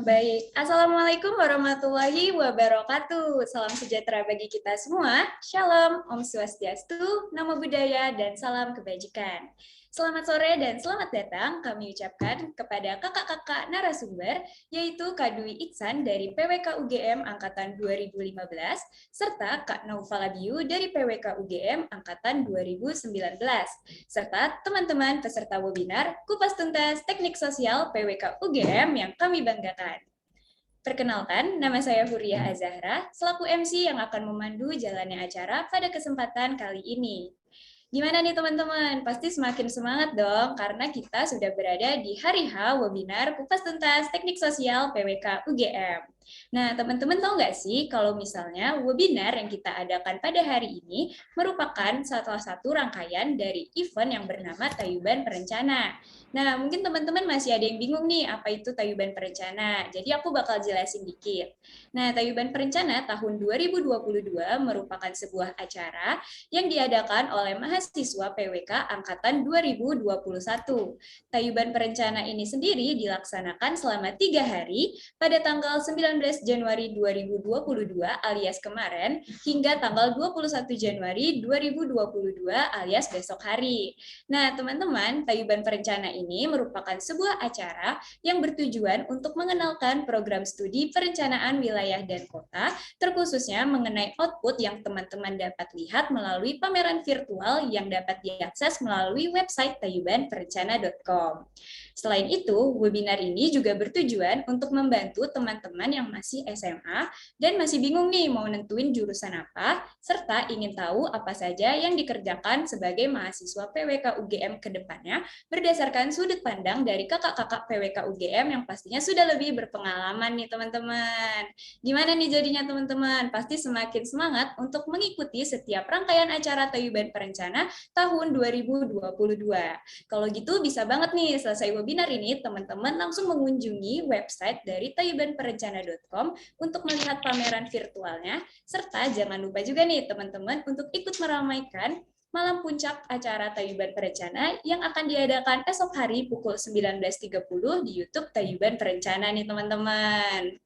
Baik, Assalamualaikum warahmatullahi wabarakatuh. Salam sejahtera bagi kita semua. Shalom, Om Swastiastu, Namo Buddhaya, dan salam kebajikan. Selamat sore dan selamat datang kami ucapkan kepada kakak-kakak narasumber, yaitu Kak Dwi Iksan dari PWK UGM Angkatan 2015, serta Kak Naufal Abiu dari PWK UGM Angkatan 2019, serta teman-teman peserta webinar Kupas Tuntas Teknik Sosial PWK UGM yang kami banggakan. Perkenalkan, nama saya Huria Azahra, selaku MC yang akan memandu jalannya acara pada kesempatan kali ini. Gimana nih teman-teman? Pasti semakin semangat dong, karena kita sudah berada di hari H webinar Kupas Tuntas Teknik Sosial PWK UGM. Nah, teman-teman tahu nggak sih kalau misalnya webinar yang kita adakan pada hari ini merupakan salah satu rangkaian dari event yang bernama Tayuban Perencana. Nah, mungkin teman-teman masih ada yang bingung nih, apa itu Tayuban Perencana. Jadi aku bakal jelasin dikit. Nah, Tayuban Perencana tahun 2022 merupakan sebuah acara yang diadakan oleh mahasiswa PWK Angkatan 2021. Tayuban Perencana ini sendiri dilaksanakan selama 3 hari pada tanggal 19 Januari 2022 alias kemarin hingga tanggal 21 Januari 2022 alias besok hari. Nah, teman-teman, Tayuban Perencana ini merupakan sebuah acara yang bertujuan untuk mengenalkan program studi perencanaan wilayah dan kota, terkhususnya mengenai output yang teman-teman dapat lihat melalui pameran virtual yang dapat diakses melalui website tayubanperencana.com. Selain itu, webinar ini juga bertujuan untuk membantu teman-teman yang masih SMA dan masih bingung nih mau nentuin jurusan apa, serta ingin tahu apa saja yang dikerjakan sebagai mahasiswa PWK UGM ke depannya berdasarkan sudut pandang dari kakak-kakak PWK UGM yang pastinya sudah lebih berpengalaman nih teman-teman. Gimana nih jadinya teman-teman? Pasti semakin semangat untuk mengikuti setiap rangkaian acara Tayuban Perencana tahun 2022. Kalau gitu bisa banget nih selesai webinar ini teman-teman langsung mengunjungi website dari tayubanperencana.com untuk melihat pameran virtualnya, serta jangan lupa juga nih teman-teman untuk ikut meramaikan malam puncak acara Tayuban Perencana yang akan diadakan esok hari pukul 19.30 di YouTube Tayuban Perencana nih teman-teman.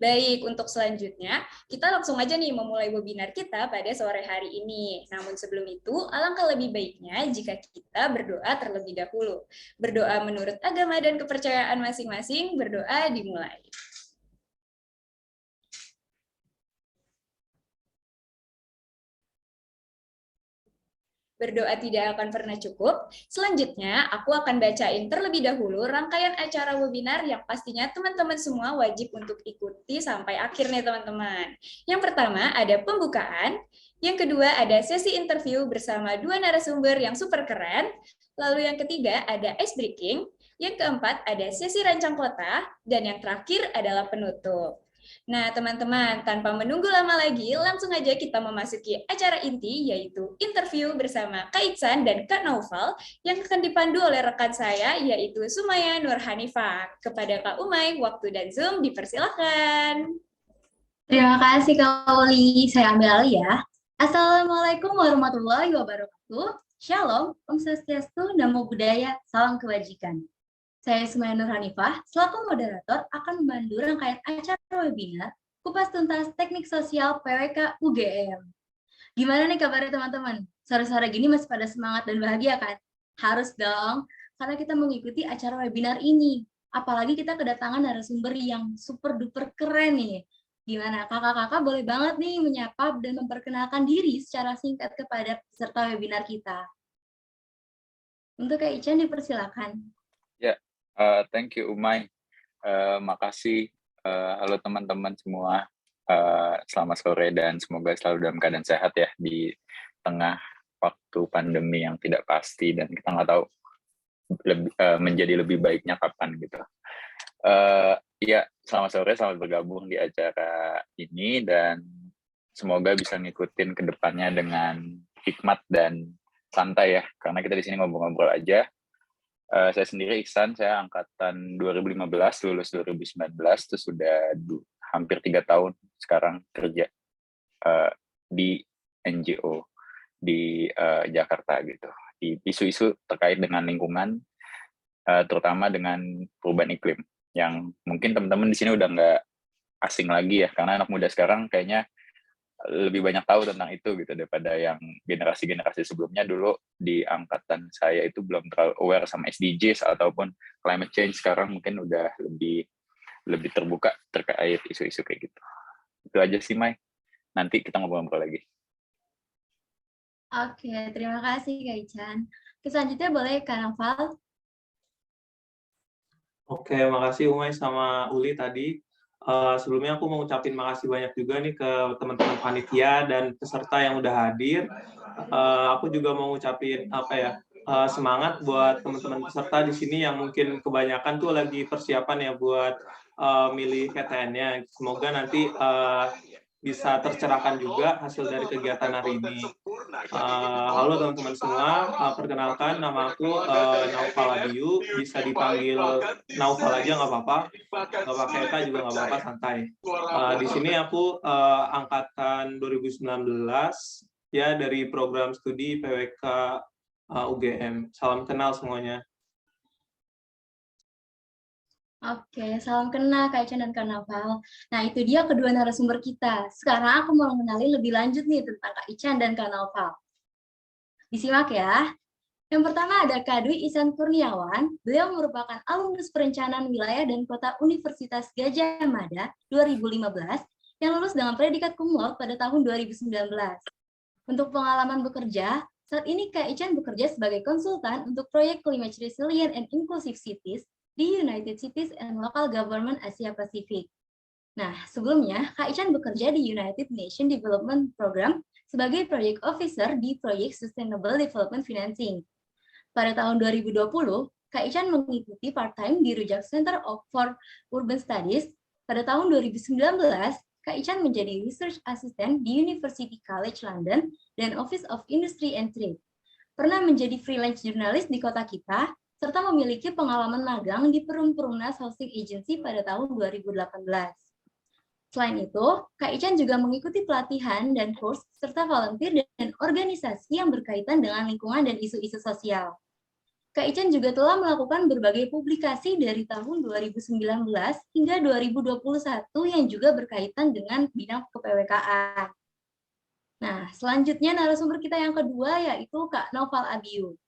Baik, untuk selanjutnya, kita langsung aja nih memulai webinar kita pada sore hari ini. Namun sebelum itu, alangkah lebih baiknya jika kita berdoa terlebih dahulu. Berdoa menurut agama dan kepercayaan masing-masing, berdoa dimulai. Berdoa tidak akan pernah cukup. Selanjutnya, aku akan bacain terlebih dahulu rangkaian acara webinar yang pastinya teman-teman semua wajib untuk ikuti sampai akhir nih teman-teman. Yang pertama ada pembukaan, yang kedua ada sesi interview bersama dua narasumber yang super keren, lalu yang ketiga ada ice breaking, yang keempat ada sesi rancang kota, dan yang terakhir adalah penutup. Nah, teman-teman, tanpa menunggu lama lagi, langsung aja kita memasuki acara inti, yaitu interview bersama Kak Iksan dan Kak Naufal, yang akan dipandu oleh rekan saya, yaitu Sumaya Nur Hanifah. Kepada Kak Umay, waktu dan Zoom dipersilakan. Terima kasih Kak Oli. Saya ambil alih ya. Assalamualaikum warahmatullahi wabarakatuh. Shalom, Om Swastiastu, Namo Buddhaya, salam kebajikan. Saya Sumaya Nur Hanifah, selaku moderator akan memandu rangkaian acara webinar Kupas Tuntas Teknik Sosial PWK UGM. Gimana nih kabarnya teman-teman? Sore-sore gini masih pada semangat dan bahagia kan? Harus dong, karena kita mengikuti acara webinar ini. Apalagi kita kedatangan narasumber yang super duper keren nih. Gimana kakak-kakak boleh banget nih menyapa dan memperkenalkan diri secara singkat kepada peserta webinar kita. Untuk Kak Ican dipersilakan. Ya, thank you Umay. Makasih. Halo teman-teman semua. Selamat sore dan semoga selalu dalam keadaan sehat ya di tengah waktu pandemi yang tidak pasti dan kita nggak tahu menjadi lebih baiknya kapan gitu. Ya, selamat sore, selamat bergabung di acara ini dan semoga bisa ngikutin ke depannya dengan hikmat dan santai ya, karena kita di sini ngobrol-ngobrol aja. Saya sendiri Iksan, saya angkatan 2015, lulus 2019, terus sudah hampir 3 tahun sekarang kerja di NGO di Jakarta gitu, di isu-isu terkait dengan lingkungan, terutama dengan perubahan iklim. yang mungkin teman-teman di sini udah nggak asing lagi ya, karena anak muda sekarang kayaknya lebih banyak tahu tentang itu gitu daripada yang generasi-generasi sebelumnya. Dulu di angkatan saya itu belum terlalu aware sama SDGs ataupun climate change. Sekarang mungkin udah lebih terbuka terkait isu-isu kayak gitu. Itu aja sih, Mai. Nanti kita ngobrol-ngobrol lagi. Oke, terima kasih Kak Ican. Selanjutnya boleh Kak Noval. Oke, makasih Umay sama Uli tadi. Sebelumnya aku mau ngucapin makasih banyak juga nih ke teman-teman panitia dan peserta yang udah hadir. Aku juga mau ngucapin semangat buat teman-teman peserta di sini yang mungkin kebanyakan tuh lagi persiapan ya buat milih PTN-nya. Semoga nanti bisa tercerahkan juga hasil dari kegiatan hari ini. Halo teman-teman semua, perkenalkan nama aku Naufal Abiyu, bisa dipanggil Naufal aja nggak apa-apa, nggak pakai Eka juga nggak apa-apa, santai. Di sini aku angkatan 2019 ya dari program studi PWK UGM. Salam kenal semuanya. Oke, salam kenal Kak Ican dan Kak Noval. Nah, itu dia kedua narasumber kita. Sekarang aku mau mengenali lebih lanjut nih tentang Kak Ican dan Kak Noval. Disimak ya. Yang pertama ada Kak Dwi Ihsan Kurniawan. Beliau merupakan alumnus perencanaan wilayah dan kota Universitas Gadjah Mada 2015 yang lulus dengan predikat cum laude pada tahun 2019. Untuk pengalaman bekerja, saat ini Kak Ican bekerja sebagai konsultan untuk proyek Climate Resilient and Inclusive Cities di United Cities and Local Government Asia Pasifik. Nah, sebelumnya Kak Ican bekerja di United Nations Development Program sebagai Project Officer di proyek Sustainable Development Financing. Pada tahun 2020, Kak Ican mengikuti part-time di Rujak Center for Urban Studies. Pada tahun 2019, Kak Ican menjadi Research Assistant di University College London dan Office of Industry and Trade. Pernah menjadi freelance jurnalis di kota kita, serta memiliki pengalaman magang di Perumnas Housing Agency pada tahun 2018. Selain itu, Kak Ican juga mengikuti pelatihan dan kurs serta volunteer dan organisasi yang berkaitan dengan lingkungan dan isu-isu sosial. Kak Ican juga telah melakukan berbagai publikasi dari tahun 2019 hingga 2021 yang juga berkaitan dengan bidang kepwk-an. Nah, selanjutnya narasumber kita yang kedua yaitu Kak Noval Abiyu.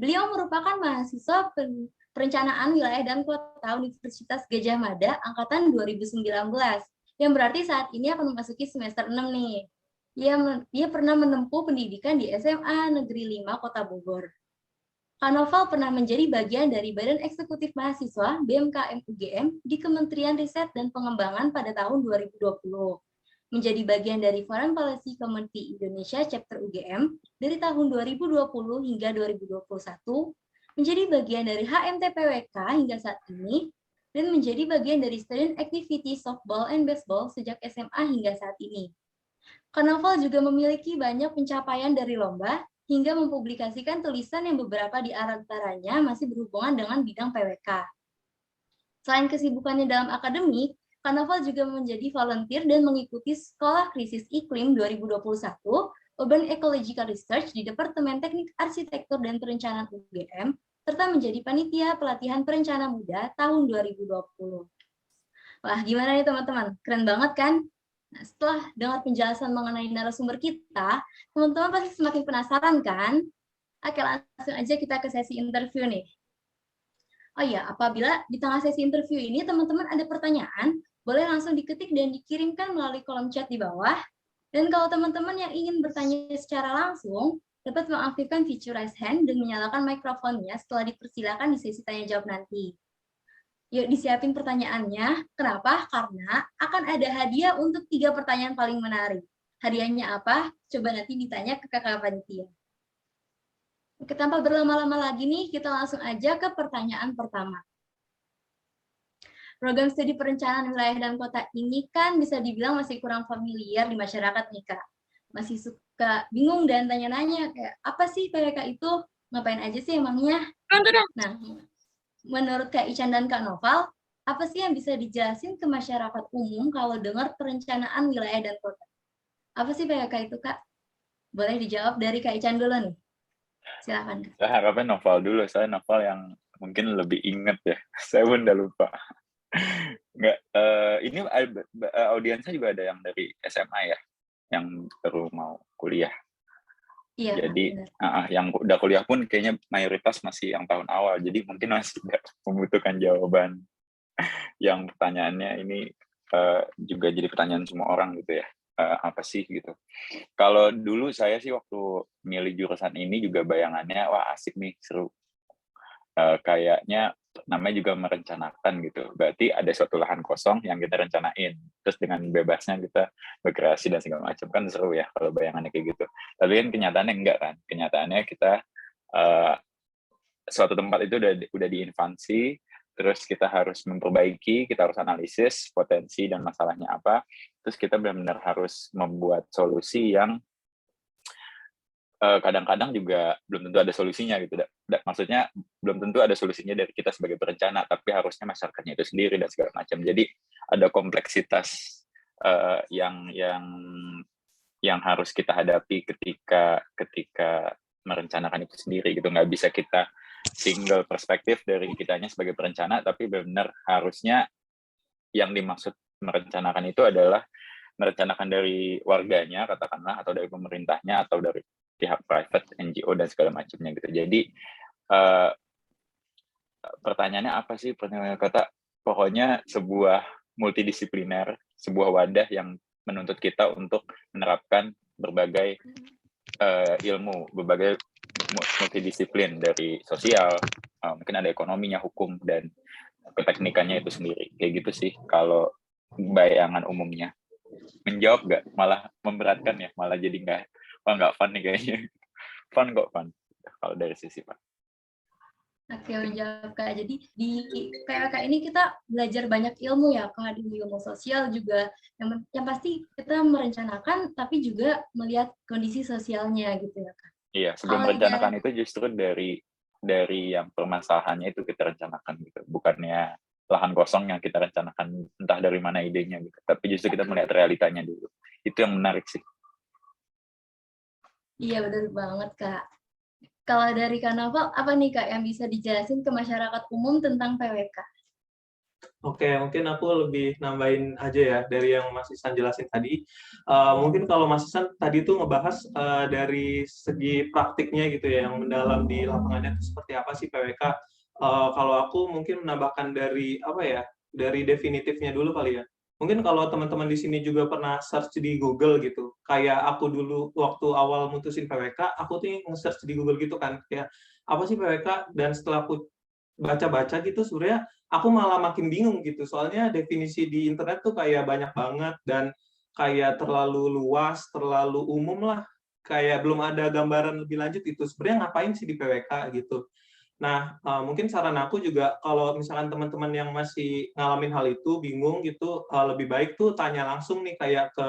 Beliau merupakan mahasiswa Perencanaan Wilayah dan Kota Universitas Gadjah Mada angkatan 2019, yang berarti saat ini akan memasuki semester 6 nih. Dia pernah menempuh pendidikan di SMA Negeri 5 Kota Bogor. Kak Noval pernah menjadi bagian dari Badan Eksekutif Mahasiswa BMKM UGM di Kementerian Riset dan Pengembangan pada tahun 2020. Menjadi bagian dari Foreign Policy Committee Indonesia Chapter UGM dari tahun 2020 hingga 2021, menjadi bagian dari HMTPWK hingga saat ini, dan menjadi bagian dari Student Activity Softball and Baseball sejak SMA hingga saat ini. Kak Noval juga memiliki banyak pencapaian dari lomba, hingga mempublikasikan tulisan yang beberapa di antaranya masih berhubungan dengan bidang PWK. Selain kesibukannya dalam akademik, Kak Noval juga menjadi volunteer dan mengikuti Sekolah Krisis Iklim 2021, Urban Ecological Research di Departemen Teknik Arsitektur dan Perencanaan UGM, serta menjadi panitia pelatihan perencana muda tahun 2020. Wah, gimana nih teman-teman? Keren banget kan? Nah, setelah dengar penjelasan mengenai narasumber kita, teman-teman pasti semakin penasaran kan? Oke, langsung aja kita ke sesi interview nih. Oh iya, apabila di tengah sesi interview ini teman-teman ada pertanyaan, boleh langsung diketik dan dikirimkan melalui kolom chat di bawah. Dan kalau teman-teman yang ingin bertanya secara langsung, dapat mengaktifkan fitur raise hand dan menyalakan mikrofonnya setelah dipersilakan di sesi tanya jawab nanti. Yuk disiapin pertanyaannya. Kenapa? Karena akan ada hadiah untuk 3 pertanyaan paling menarik. Hadiahnya apa? Coba nanti ditanya ke kakak panitia. Oke, tanpa berlama-lama lagi nih, kita langsung aja ke pertanyaan pertama. Program studi perencanaan wilayah dan kota ini kan bisa dibilang masih kurang familiar di masyarakat nih, Kak. Masih suka bingung dan tanya-nanya, kayak apa sih PWK itu? Ngapain aja sih emangnya? Nah, menurut Kak Ican dan Kak Noval, apa sih yang bisa dijelasin ke masyarakat umum kalau dengar perencanaan wilayah dan kota? Apa sih PWK itu, Kak? Boleh dijawab dari Kak Ican dulu nih. Silakan. Saya harapnya Noval dulu, saya Noval yang mungkin lebih inget ya. Saya pun udah lupa. Nggak, ini audiensnya juga ada yang dari SMA ya, yang baru mau kuliah. Iya, Kak, Jadi benar. yang udah kuliah pun kayaknya mayoritas masih yang tahun awal. Jadi mungkin masih nggak membutuhkan jawaban yang pertanyaannya ini juga jadi pertanyaan semua orang gitu ya. Apa sih gitu. Kalau dulu saya sih waktu milih jurusan ini juga bayangannya wah asik nih, seru. Kayaknya namanya juga merencanakan gitu. Berarti ada suatu lahan kosong yang kita rencanain. Terus dengan bebasnya kita berkreasi dan segala macam, kan seru ya kalau bayangannya kayak gitu. Tapi kan kenyataannya enggak kan. Kenyataannya kita suatu tempat itu udah diinvasi, terus kita harus memperbaiki, kita harus analisis potensi dan masalahnya apa. Terus kita benar-benar harus membuat solusi yang kadang-kadang juga belum tentu ada solusinya gitu. Maksudnya belum tentu ada solusinya dari kita sebagai perencana, tapi harusnya masyarakatnya itu sendiri dan segala macam. Jadi ada kompleksitas yang harus kita hadapi ketika merencanakan itu sendiri gitu. Nggak bisa kita single perspektif dari kitanya sebagai perencana, tapi benar harusnya yang dimaksud merencanakan itu adalah merencanakan dari warganya katakanlah, atau dari pemerintahnya, atau dari pihak private, NGO dan segala macamnya gitu. Jadi pertanyaannya apa sih pertanyaan kata? Pokoknya sebuah multidisipliner, sebuah wadah yang menuntut kita untuk menerapkan berbagai ilmu, berbagai multidisiplin dari sosial, mungkin ada ekonominya, hukum, dan keteknikannya itu sendiri. Kayak gitu sih kalau bayangan umumnya. Menjawab nggak? Malah memberatkan ya, malah jadi nggak fun nih kayaknya. Fun kok, fun. Kalau dari sisi Pak. Oke, menjawab Kak. Jadi di PWK ini kita belajar banyak ilmu ya Kak, di ilmu sosial juga. Yang pasti kita merencanakan, tapi juga melihat kondisi sosialnya gitu ya Kak. Iya, sebelum merencanakan itu justru dari yang permasalahannya itu kita rencanakan gitu. Bukannya lahan kosong yang kita rencanakan entah dari mana idenya gitu. Tapi justru kita melihat realitanya dulu. Itu yang menarik sih. Iya, benar banget Kak. Kalau dari Kak Naval, apa nih Kak yang bisa dijelasin ke masyarakat umum tentang PWK? Oke, mungkin aku lebih nambahin aja ya dari yang Mas Isan jelasin tadi. Mungkin kalau Mas Isan tadi tuh ngebahas dari segi praktiknya gitu ya, yang mendalam di lapangannya itu seperti apa sih PWK. Kalau aku mungkin menambahkan dari apa ya, dari definitifnya dulu kali ya. Mungkin kalau teman-teman di sini juga pernah search di Google gitu. Kayak aku dulu waktu awal mutusin PWK, aku tuh nge-search di Google gitu kan, kayak apa sih PWK, dan setelah aku baca-baca gitu sebenarnya aku malah makin bingung gitu, soalnya definisi di internet tuh kayak banyak banget dan kayak terlalu luas, terlalu umum lah, kayak belum ada gambaran lebih lanjut itu sebenarnya ngapain sih di PWK gitu. Nah, mungkin saran aku juga kalau misalkan teman-teman yang masih ngalamin hal itu bingung gitu, lebih baik tuh tanya langsung nih kayak ke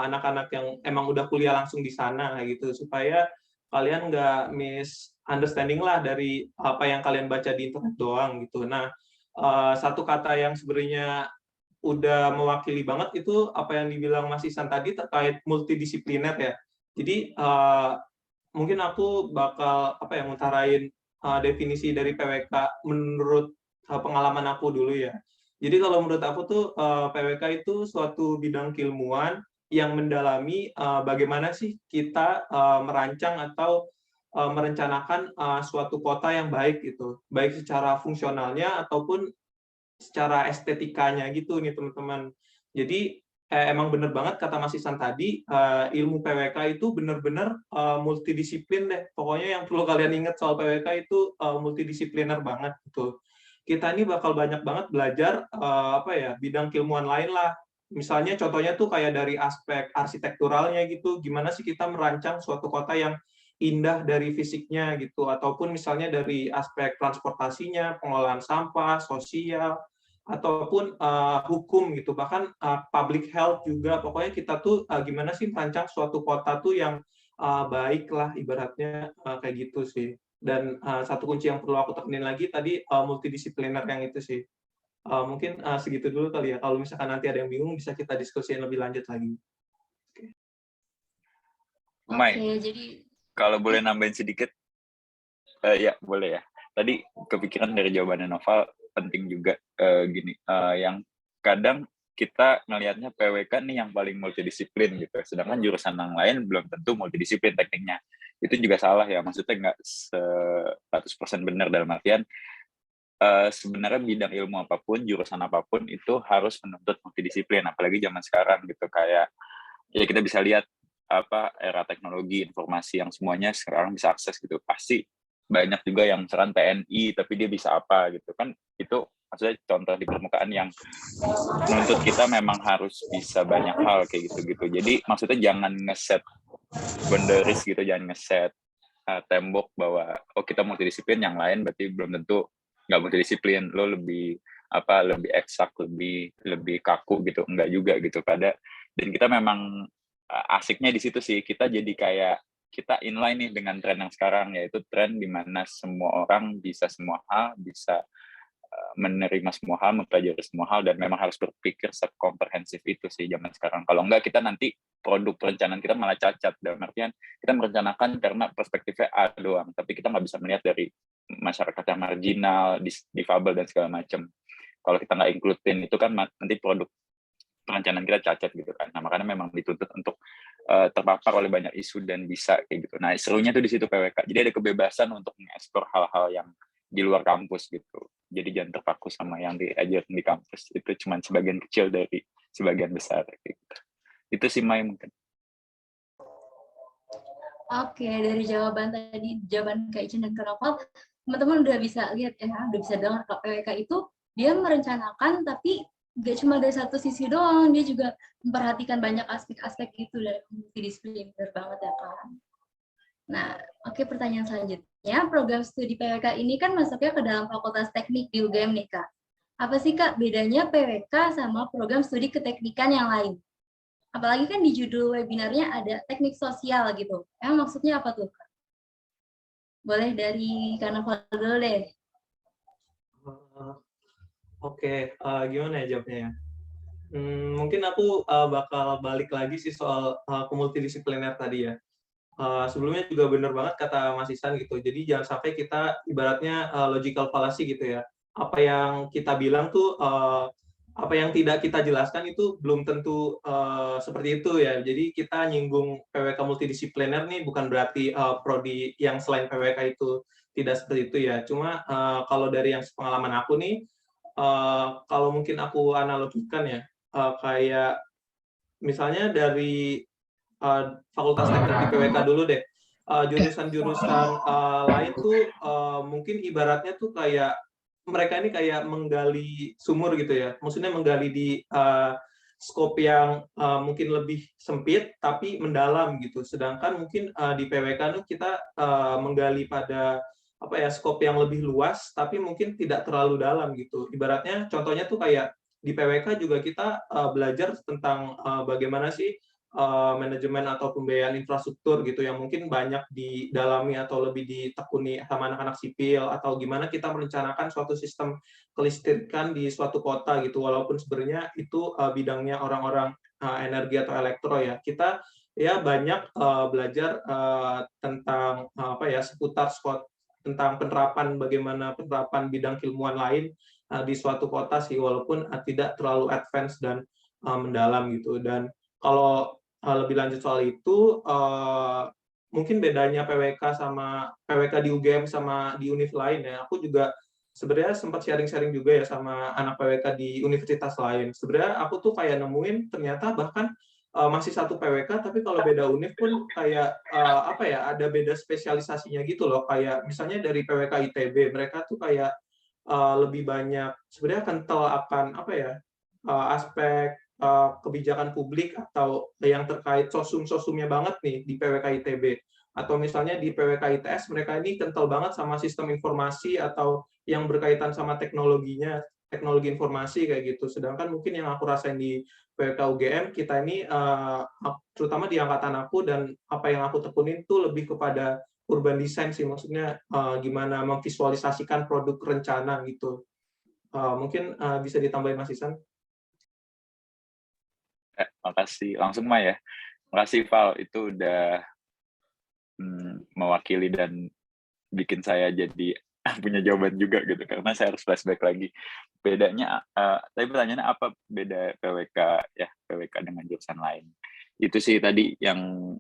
anak-anak yang emang udah kuliah langsung di sana gitu, supaya kalian nggak misunderstanding lah dari apa yang kalian baca di internet doang gitu. Nah, satu kata yang sebenarnya udah mewakili banget itu apa yang dibilang Mas Isan tadi terkait multidisipliner ya. Jadi mungkin aku bakal apa ya ngutarain definisi dari PWK menurut pengalaman aku dulu ya. Jadi kalau menurut aku tuh PWK itu suatu bidang keilmuan yang mendalami bagaimana sih kita merancang atau merencanakan suatu kota yang baik gitu, baik secara fungsionalnya ataupun secara estetikanya gitu nih teman-teman. Jadi emang bener banget kata Mas Isan tadi, ilmu PWK itu bener-bener multidisiplin deh. Pokoknya yang perlu kalian ingat soal PWK itu multidisipliner banget gitu. Kita ini bakal banyak banget belajar apa ya bidang keilmuan lain lah. Misalnya contohnya tuh kayak dari aspek arsitekturalnya gitu, gimana sih kita merancang suatu kota yang indah dari fisiknya gitu, ataupun misalnya dari aspek transportasinya, pengelolaan sampah, sosial, ataupun hukum gitu, bahkan public health juga. Pokoknya kita tuh gimana sih merancang suatu kota tuh yang baik lah ibaratnya kayak gitu sih. Dan satu kunci yang perlu aku tekenin lagi tadi multidisipliner yang itu sih. Mungkin segitu dulu kali ya. Kalau misalkan nanti ada yang bingung bisa kita diskusiin lebih lanjut lagi. Umay, Oke, jadi kalau boleh nambahin sedikit, ya boleh ya. tadi kepikiran dari jawabannya Noval penting juga gini, yang kadang kita ngelihatnya PWK nih yang paling multidisiplin gitu, sedangkan jurusan yang lain belum tentu multidisiplin tekniknya. Itu juga salah ya, maksudnya nggak 100% benar dalam artian sebenarnya bidang ilmu apapun, jurusan apapun itu harus menuntut multidisiplin, apalagi zaman sekarang gitu kayak ya kita bisa lihat apa era teknologi informasi yang semuanya sekarang bisa akses gitu. Pasti banyak juga yang misalkan TNI tapi dia bisa apa gitu kan, itu maksudnya contoh di permukaan yang menuntut kita memang harus bisa banyak hal kayak gitu-gitu. Jadi maksudnya jangan ngeset boundaries gitu, jangan ngeset tembok bahwa oh kita multidisiplin, yang lain berarti belum tentu nggak multidisiplin, lo lebih apa lebih eksak, lebih lebih kaku gitu, enggak juga gitu pada. Dan kita memang asiknya di situ sih, kita jadi kayak kita inline nih dengan tren yang sekarang, yaitu tren di mana semua orang bisa semua hal, bisa menerima semua hal, mempelajari semua hal, dan memang harus berpikir sekomprehensif itu sih zaman sekarang. Kalau enggak, kita nanti produk perencanaan kita malah cacat. Dalam artian, kita merencanakan karena perspektifnya A doang, tapi kita nggak bisa melihat dari masyarakat yang marginal, difabel, dan segala macam. Kalau kita nggak include-in itu kan nanti produk perencanaan kita cacat gitu kan. Nah, makanya memang dituntut untuk terpapar oleh banyak isu dan bisa kayak gitu. Nah, serunya tuh di situ PWK. Jadi ada kebebasan untuk mengeksplor hal-hal yang di luar kampus gitu. Jadi jangan terpaku sama yang diajarin di kampus. Itu cuma sebagian kecil dari sebagian besar gitu. Itu sih Mai mungkin. Oke, dari jawaban Kak Icin dan Kak Noval, teman-teman udah bisa lihat ya, udah bisa dengar Kak PWK itu dia merencanakan tapi gak cuma dari satu sisi doang, dia juga memperhatikan banyak aspek-aspek gitu dari multidisiplin, benar banget ya Kak. Nah, oke, pertanyaan selanjutnya, program studi PWK ini kan masuknya ke dalam Fakultas Teknik di UGM nih Kak. Apa sih Kak bedanya PWK sama program studi keteknikan yang lain? Apalagi kan di judul webinarnya ada teknik sosial gitu. Emang maksudnya apa tuh, Kak? Boleh dari Kak Noval dulu deh. Oke, gimana ya jawabnya ya? Mungkin aku bakal balik lagi sih soal multidisipliner tadi ya. Sebelumnya juga benar banget kata Mas Isan gitu. Jadi jangan sampai kita ibaratnya logical fallacy gitu ya. Apa yang kita bilang tuh apa yang tidak kita jelaskan itu belum tentu seperti itu ya. Jadi kita nyinggung PWK multidisipliner nih bukan berarti prodi yang selain PWK itu tidak seperti itu ya. Cuma kalau dari yang pengalaman aku nih, kalau mungkin aku analogikan ya, kayak misalnya dari Fakultas Teknik di PWK dulu deh. Jurusan-jurusan lain tuh mungkin ibaratnya tuh kayak mereka ini kayak menggali sumur gitu ya. Maksudnya menggali di skop yang mungkin lebih sempit tapi mendalam gitu. Sedangkan mungkin di PWK tuh kita menggali pada apa ya skop yang lebih luas tapi mungkin tidak terlalu dalam gitu. Ibaratnya contohnya tuh kayak di PWK juga kita belajar tentang bagaimana sih manajemen atau pembiayaan infrastruktur gitu yang mungkin banyak didalami atau lebih ditekuni sama anak-anak sipil, atau gimana kita merencanakan suatu sistem kelistrikan di suatu kota gitu, walaupun sebenarnya itu bidangnya orang-orang energi atau elektro ya. Kita ya banyak belajar tentang apa ya seputar tentang penerapan, bagaimana penerapan bidang keilmuan lain di suatu kota sih, walaupun tidak terlalu advance dan mendalam gitu. Dan kalau lebih lanjut soal itu, mungkin bedanya PWK di UGM sama di univ lain ya. Aku juga sebenarnya sempat sharing-sharing juga ya sama anak PWK di universitas lain. Sebenarnya aku tuh kayak nemuin ternyata bahkan masih satu PWK, tapi kalau beda univ pun kayak apa ya, ada beda spesialisasinya gitu loh. Kayak misalnya dari PWK ITB, mereka tuh kayak lebih banyak sebenarnya kental akan apa ya aspek kebijakan publik atau yang terkait sosum-sosumnya banget nih di PWK ITB. Atau misalnya di PWK ITS mereka ini kental banget sama sistem informasi atau yang berkaitan sama teknologinya, teknologi informasi kayak gitu. Sedangkan mungkin yang aku rasain di PWK UGM kita ini terutama di angkatan aku dan apa yang aku tekunin tuh lebih kepada urban design sih, maksudnya gimana memvisualisasikan produk rencana gitu. Mungkin bisa ditambahin Mas Isan. Makasih langsung Mai ya. Makasih Val, itu udah mewakili dan bikin saya jadi punya jawaban juga gitu, karena saya harus flashback lagi. Bedanya, tapi pertanyaannya apa beda PWK ya, PWK dengan jurusan lain? Itu sih tadi yang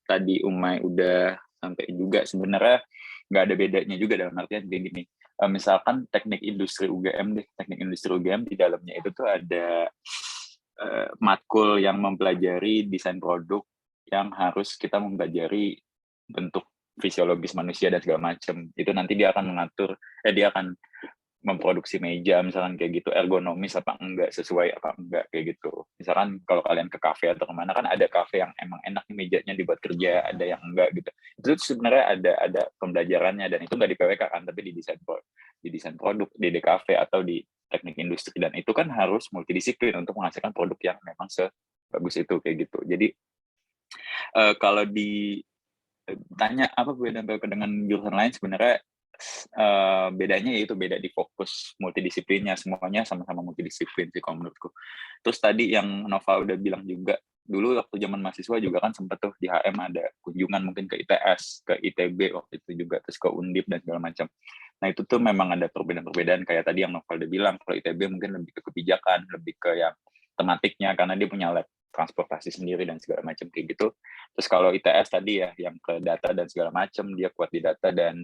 tadi Umay udah sampai juga, sebenarnya nggak ada bedanya juga dalam artian gini, misalkan teknik industri UGM deh, teknik industri UGM di dalamnya itu tuh ada matkul yang mempelajari desain produk yang harus kita mempelajari bentuk fisiologis manusia dan segala macam. Itu nanti dia akan mengatur, dia akan memproduksi meja misalkan kayak gitu, ergonomis apa enggak, sesuai apa enggak kayak gitu. Misalkan kalau kalian ke kafe atau kemana kan ada kafe yang emang enak nih mejanya dibuat kerja, ada yang enggak gitu. Itu sebenarnya ada pembelajarannya, dan itu nggak di PWK kan, tapi di desain produk, di DKV atau di teknik industri, dan itu kan harus multidisiplin untuk menghasilkan produk yang memang sebagus itu kayak gitu. Jadi kalau ditanya apa beda PWK dengan jurusan lain, sebenarnya bedanya yaitu beda di fokus multidisiplinnya, semuanya sama-sama multidisiplin sih kalau menurutku. Terus tadi yang Nova udah bilang juga, dulu waktu zaman mahasiswa juga kan sempet tuh di HM ada kunjungan mungkin ke ITS, ke ITB waktu itu juga, terus ke Undip dan segala macam. Nah itu tuh memang ada perbedaan-perbedaan kayak tadi yang Nova udah bilang, kalau ITB mungkin lebih ke kebijakan, lebih ke yang tematiknya karena dia punya lab transportasi sendiri dan segala macam kayak gitu. Terus kalau ITS tadi ya yang ke data dan segala macam, dia kuat di data, dan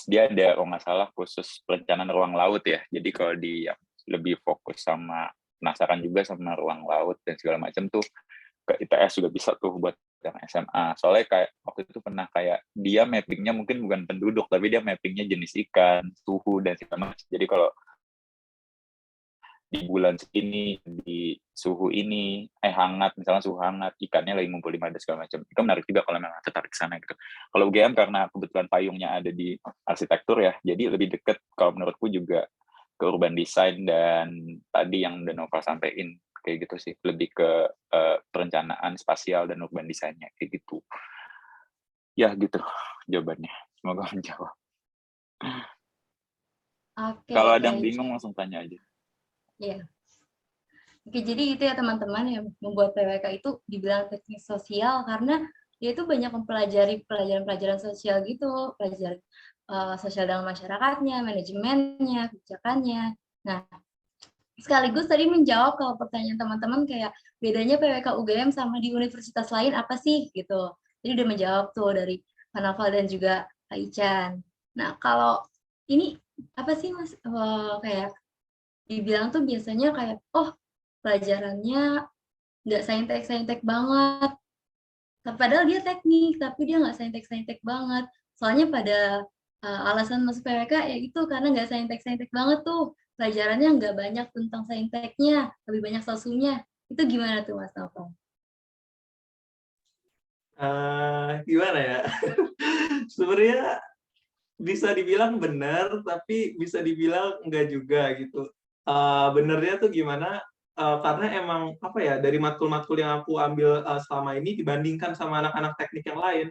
dia ada kalau nggak salah khusus perencanaan ruang laut ya. Jadi kalau dia lebih fokus sama penasaran juga sama ruang laut dan segala macam tuh ke ITS juga bisa tuh buat yang SMA. Soalnya kayak waktu itu pernah kayak dia mappingnya mungkin bukan penduduk, tapi dia mappingnya jenis ikan, suhu dan segala macam. Jadi kalau di bulan segini, di suhu ini, hangat, misalnya suhu hangat, ikannya lagi ngumpul di mana segala macam. Itu menarik juga kalau memang tertarik sana gitu. Kalau UGM karena kebetulan payungnya ada di arsitektur ya, jadi lebih dekat kalau menurutku juga ke urban design, dan tadi yang udah Nova sampaikan kayak gitu sih, lebih ke perencanaan spasial dan urban design-nya kayak gitu. Ya gitu jawabannya. Semoga menjawab. Oke, Kalau ada yang baik. bingung langsung tanya aja. Iya. Oke, jadi itu ya teman-teman yang membuat PWK itu dibilang teknik sosial karena dia itu banyak mempelajari pelajaran-pelajaran sosial gitu, pelajaran sosial dalam masyarakatnya, manajemennya, kebijakannya. Nah, sekaligus tadi menjawab kalau pertanyaan teman-teman kayak bedanya PWK UGM sama di universitas lain apa sih gitu. Jadi udah menjawab tuh dari Kak Naval dan juga Kak Ican. Nah, kalau ini apa sih Mas kayak dibilang tuh biasanya kayak pelajarannya nggak saintek-saintek banget. Padahal dia teknik, tapi dia nggak saintek-saintek banget. Soalnya pada alasan masuk PWK ya itu karena nggak saintek-saintek banget tuh. Pelajarannya nggak banyak tentang sainteknya, lebih banyak sosumnya. Itu gimana tuh Mas Novel? Gimana ya? Sebenarnya bisa dibilang benar, tapi bisa dibilang enggak juga gitu. Benernya tuh gimana? Karena emang apa ya, dari matkul-matkul yang aku ambil selama ini dibandingkan sama anak-anak teknik yang lain,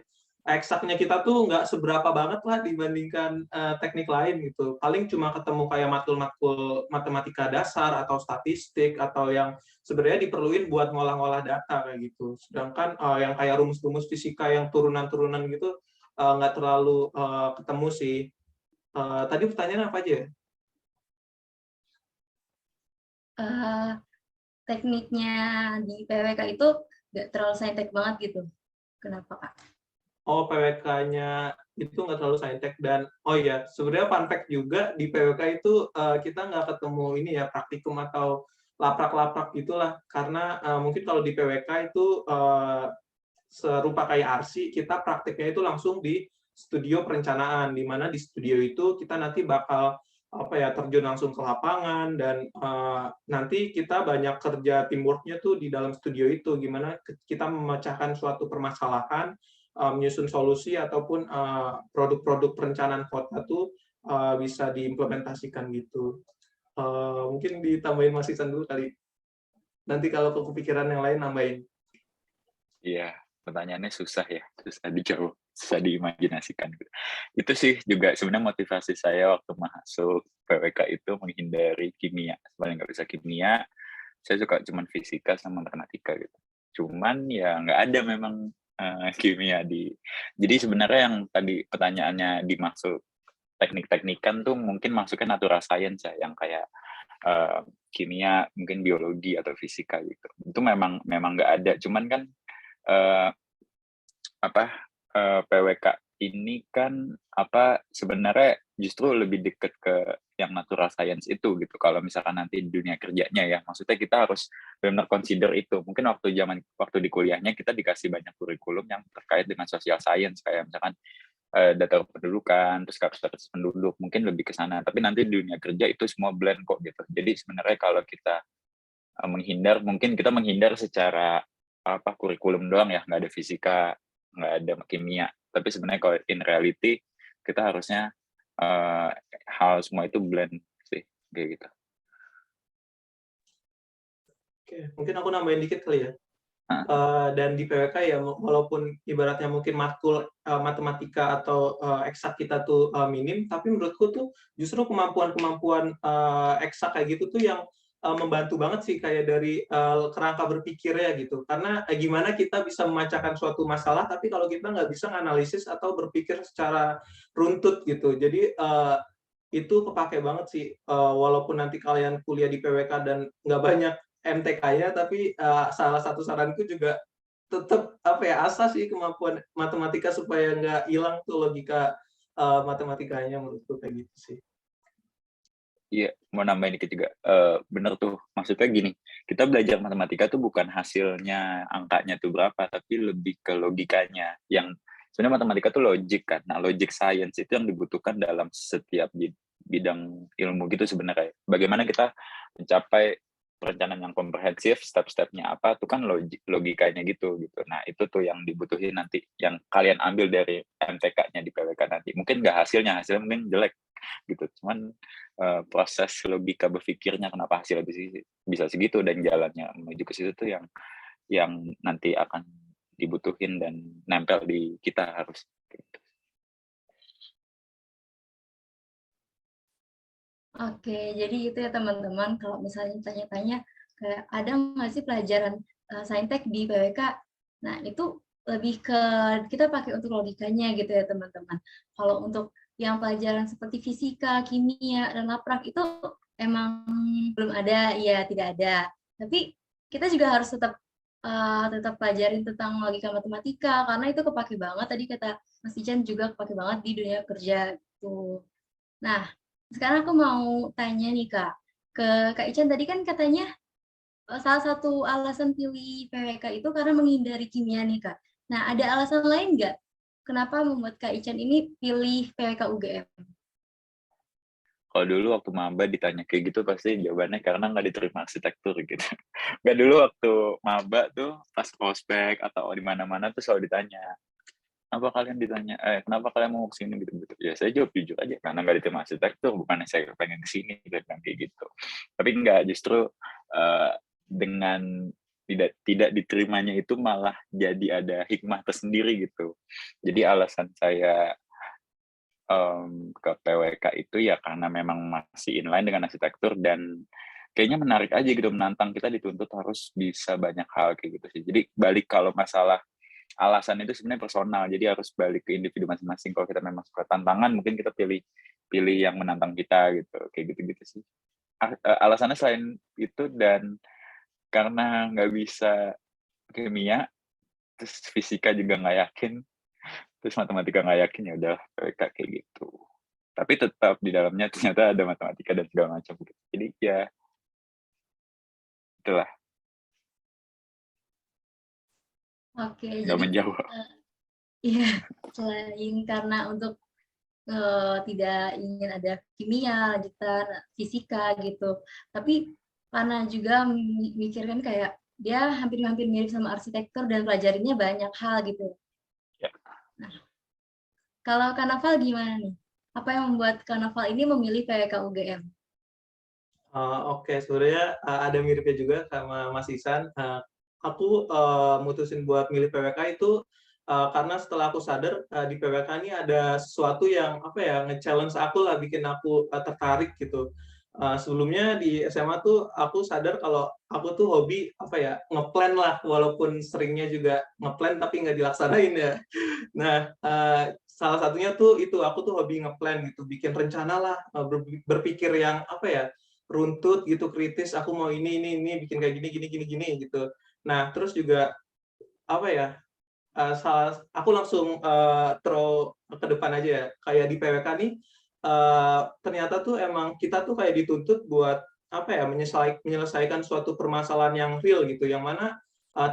eksaknya kita tuh nggak seberapa banget lah dibandingkan teknik lain gitu. Paling cuma ketemu kayak matkul-matkul matematika dasar atau statistik atau yang sebenarnya diperluin buat ngolah-ngolah data kayak gitu. Sedangkan yang kayak rumus-rumus fisika yang turunan-turunan gitu nggak terlalu ketemu sih. Tadi pertanyaannya apa aja? Tekniknya di PWK itu nggak terlalu saintek banget gitu. Kenapa Kak? Oh, PWK-nya itu nggak terlalu saintek, dan oh iya, sebenarnya fun fact juga di PWK itu kita nggak ketemu ini ya, praktikum atau laprak-laprak gitulah, karena mungkin kalau di PWK itu serupa kayak ARSI, kita praktiknya itu langsung di studio perencanaan, di mana di studio itu kita nanti bakal terjun langsung ke lapangan, dan nanti kita banyak kerja teamwork-nya tuh di dalam studio itu, gimana kita memecahkan suatu permasalahan, menyusun solusi ataupun produk-produk perencanaan kota tuh bisa diimplementasikan gitu. Mungkin ditambahin Mas Isan dulu kali. Nanti kalau kepikiran yang lain nambahin. Iya, pertanyaannya susah ya, susah dijawab, susah diimajinasikan. Itu sih juga sebenarnya motivasi saya waktu masuk PWK itu menghindari kimia. Sebenarnya nggak bisa kimia, saya suka cuman fisika sama matematika gitu. Cuman ya nggak ada memang kimia di. Jadi sebenarnya yang tadi pertanyaannya dimaksud teknik-teknikan tuh mungkin masuknya natural science ya, yang kayak kimia, mungkin biologi atau fisika gitu. Itu memang nggak ada. Cuman kan PWK ini kan sebenarnya justru lebih dekat ke yang natural science itu gitu. Kalau misalkan nanti di dunia kerjanya ya, maksudnya kita harus benar-benar consider itu. Mungkin waktu di kuliahnya kita dikasih banyak kurikulum yang terkait dengan social science, kayak misalkan data kependudukan, terus karakteristik penduduk, mungkin lebih ke sana. Tapi nanti di dunia kerja itu semua blend kok gitu. Jadi sebenarnya kalau kita mungkin kita menghindar secara kurikulum doang ya, nggak ada fisika, nggak ada kimia. Tapi sebenarnya kalau in reality kita harusnya hal semua itu blend sih, kayak gitu. Oke, mungkin aku nambahin dikit kali ya. Dan di PWK ya, walaupun ibaratnya mungkin matkul matematika atau eksak kita tuh minim, tapi menurutku tuh justru kemampuan eksak kayak gitu tuh yang membantu banget sih, kayak dari kerangka berpikirnya gitu. Karena gimana kita bisa memecahkan suatu masalah, tapi kalau kita nggak bisa menganalisis atau berpikir secara runtut gitu. Jadi itu kepake banget sih, walaupun nanti kalian kuliah di PWK dan nggak banyak MTK-nya, tapi salah satu saranku juga tetap asah sih kemampuan matematika supaya nggak hilang tuh logika matematikanya, menurutku kayak gitu sih. Iya, mau nambahin dikit juga. Bener tuh, maksudnya gini, kita belajar matematika tuh bukan hasilnya angkanya tuh berapa, tapi lebih ke logikanya. Yang sebenarnya matematika tuh logik kan. Nah, logic science itu yang dibutuhkan dalam setiap bidang ilmu gitu sebenarnya. Bagaimana kita mencapai perencanaan yang komprehensif, step-stepnya apa, itu kan logikanya gitu. Nah, itu tuh yang dibutuhin nanti, yang kalian ambil dari MTK-nya di PWK nanti. Mungkin nggak hasilnya mungkin jelek gitu. Cuman proses logika berpikirnya kenapa hasilnya bisa segitu dan jalannya menuju ke situ tuh yang nanti akan dibutuhin dan nempel di kita harus gitu. Oke, jadi itu ya teman-teman, kalau misalnya tanya-tanya kayak ada nggak sih pelajaran saintek di PWK? Nah, itu lebih ke kita pakai untuk logikanya gitu ya teman-teman. Kalau untuk yang pelajaran seperti fisika, kimia, dan laprak itu emang belum ada, ya tidak ada. Tapi kita juga harus tetap pelajarin tentang logika matematika, karena itu kepake banget, tadi kata Mas Ican juga kepake banget di dunia kerja tuh. Nah, sekarang aku mau tanya nih Kak, ke Kak Ican tadi kan katanya salah satu alasan pilih PWK itu karena menghindari kimia nih Kak. Nah, ada alasan lain nggak kenapa membuat Kak Ican ini pilih PWK UGM? Kalau dulu waktu maba ditanya kayak gitu pasti jawabannya karena nggak diterima arsitektur gitu. Nggak, dulu waktu maba tuh pas prospek atau di mana-mana tuh selalu ditanya, kenapa kalian mau kesini gitu. Ya saya jawab jujur aja, karena nggak diterima arsitektur, bukan saya pengen kesini gitu, kayak gitu. Tapi nggak, justru dengan tidak diterimanya itu malah jadi ada hikmah tersendiri gitu. Jadi alasan saya ke PWK itu ya karena memang masih inline dengan arsitektur dan kayaknya menarik aja gitu, menantang, kita dituntut harus bisa banyak hal kayak gitu sih. Jadi balik, kalau masalah alasan itu sebenarnya personal, jadi harus balik ke individu masing-masing. Kalau kita memang suka tantangan, mungkin kita pilih yang menantang kita gitu, kayak gitu-gitu sih. Alasannya selain itu, dan karena nggak bisa kimia, terus fisika juga nggak yakin, terus matematika nggak yakin, ya udah PWK kayak gitu. Tapi tetap di dalamnya ternyata ada matematika dan segala macam gitu. Jadi ya itulah, Oke, nggak jadi menjawab. iya, selain karena untuk tidak ingin ada kimia, lanjutan fisika gitu, tapi karena juga mikirkan kayak dia hampir-hampir mirip sama arsitektur dan pelajarinya banyak hal gitu. Ya. Nah, kalau Kak Naval gimana nih? Apa yang membuat Kak Naval ini memilih PWK UGM? Oke, sebenarnya ada miripnya juga sama Mas Isan. Aku mutusin buat milih PWK itu karena setelah aku sadar di PWK ini ada sesuatu yang nge-challenge aku lah, bikin aku tertarik gitu. Sebelumnya di SMA tuh aku sadar kalau aku tuh hobi ngeplan lah, walaupun seringnya juga ngeplan tapi nggak dilaksanain ya. Nah, salah satunya tuh itu aku tuh hobi ngeplan gitu, bikin rencana lah, berpikir yang apa ya, runtut gitu, kritis. Aku mau ini, bikin kayak gini gitu. Nah, terus juga apa ya? Aku langsung throw ke depan aja ya. Kayak di PWK nih, ternyata tuh emang kita tuh kayak dituntut buat apa ya, menyelesaikan suatu permasalahan yang real gitu, yang mana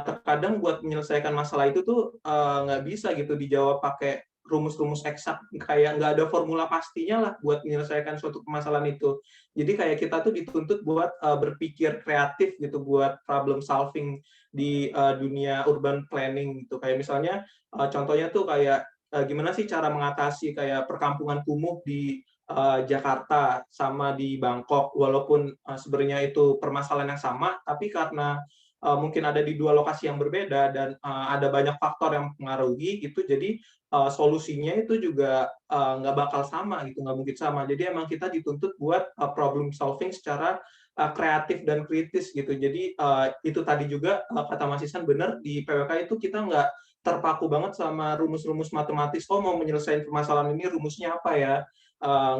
terkadang buat menyelesaikan masalah itu tuh nggak bisa gitu dijawab pakai rumus-rumus eksak, kayak nggak ada formula pastinya lah buat menyelesaikan suatu permasalahan itu. Jadi kayak kita tuh dituntut buat berpikir kreatif gitu, buat problem solving di dunia urban planning gitu. Kayak misalnya contohnya tuh kayak gimana sih cara mengatasi kayak perkampungan kumuh di Jakarta sama di Bangkok, walaupun sebenarnya itu permasalahan yang sama, tapi karena mungkin ada di dua lokasi yang berbeda dan ada banyak faktor yang mempengaruhi gitu, jadi solusinya itu juga nggak bakal sama gitu, nggak mungkin sama. Jadi emang kita dituntut buat problem solving secara kreatif dan kritis gitu. Jadi itu tadi juga kata Mas Isan benar, di PWK itu kita nggak terpaku banget sama rumus-rumus matematis. Oh, mau menyelesaikan permasalahan ini rumusnya apa ya?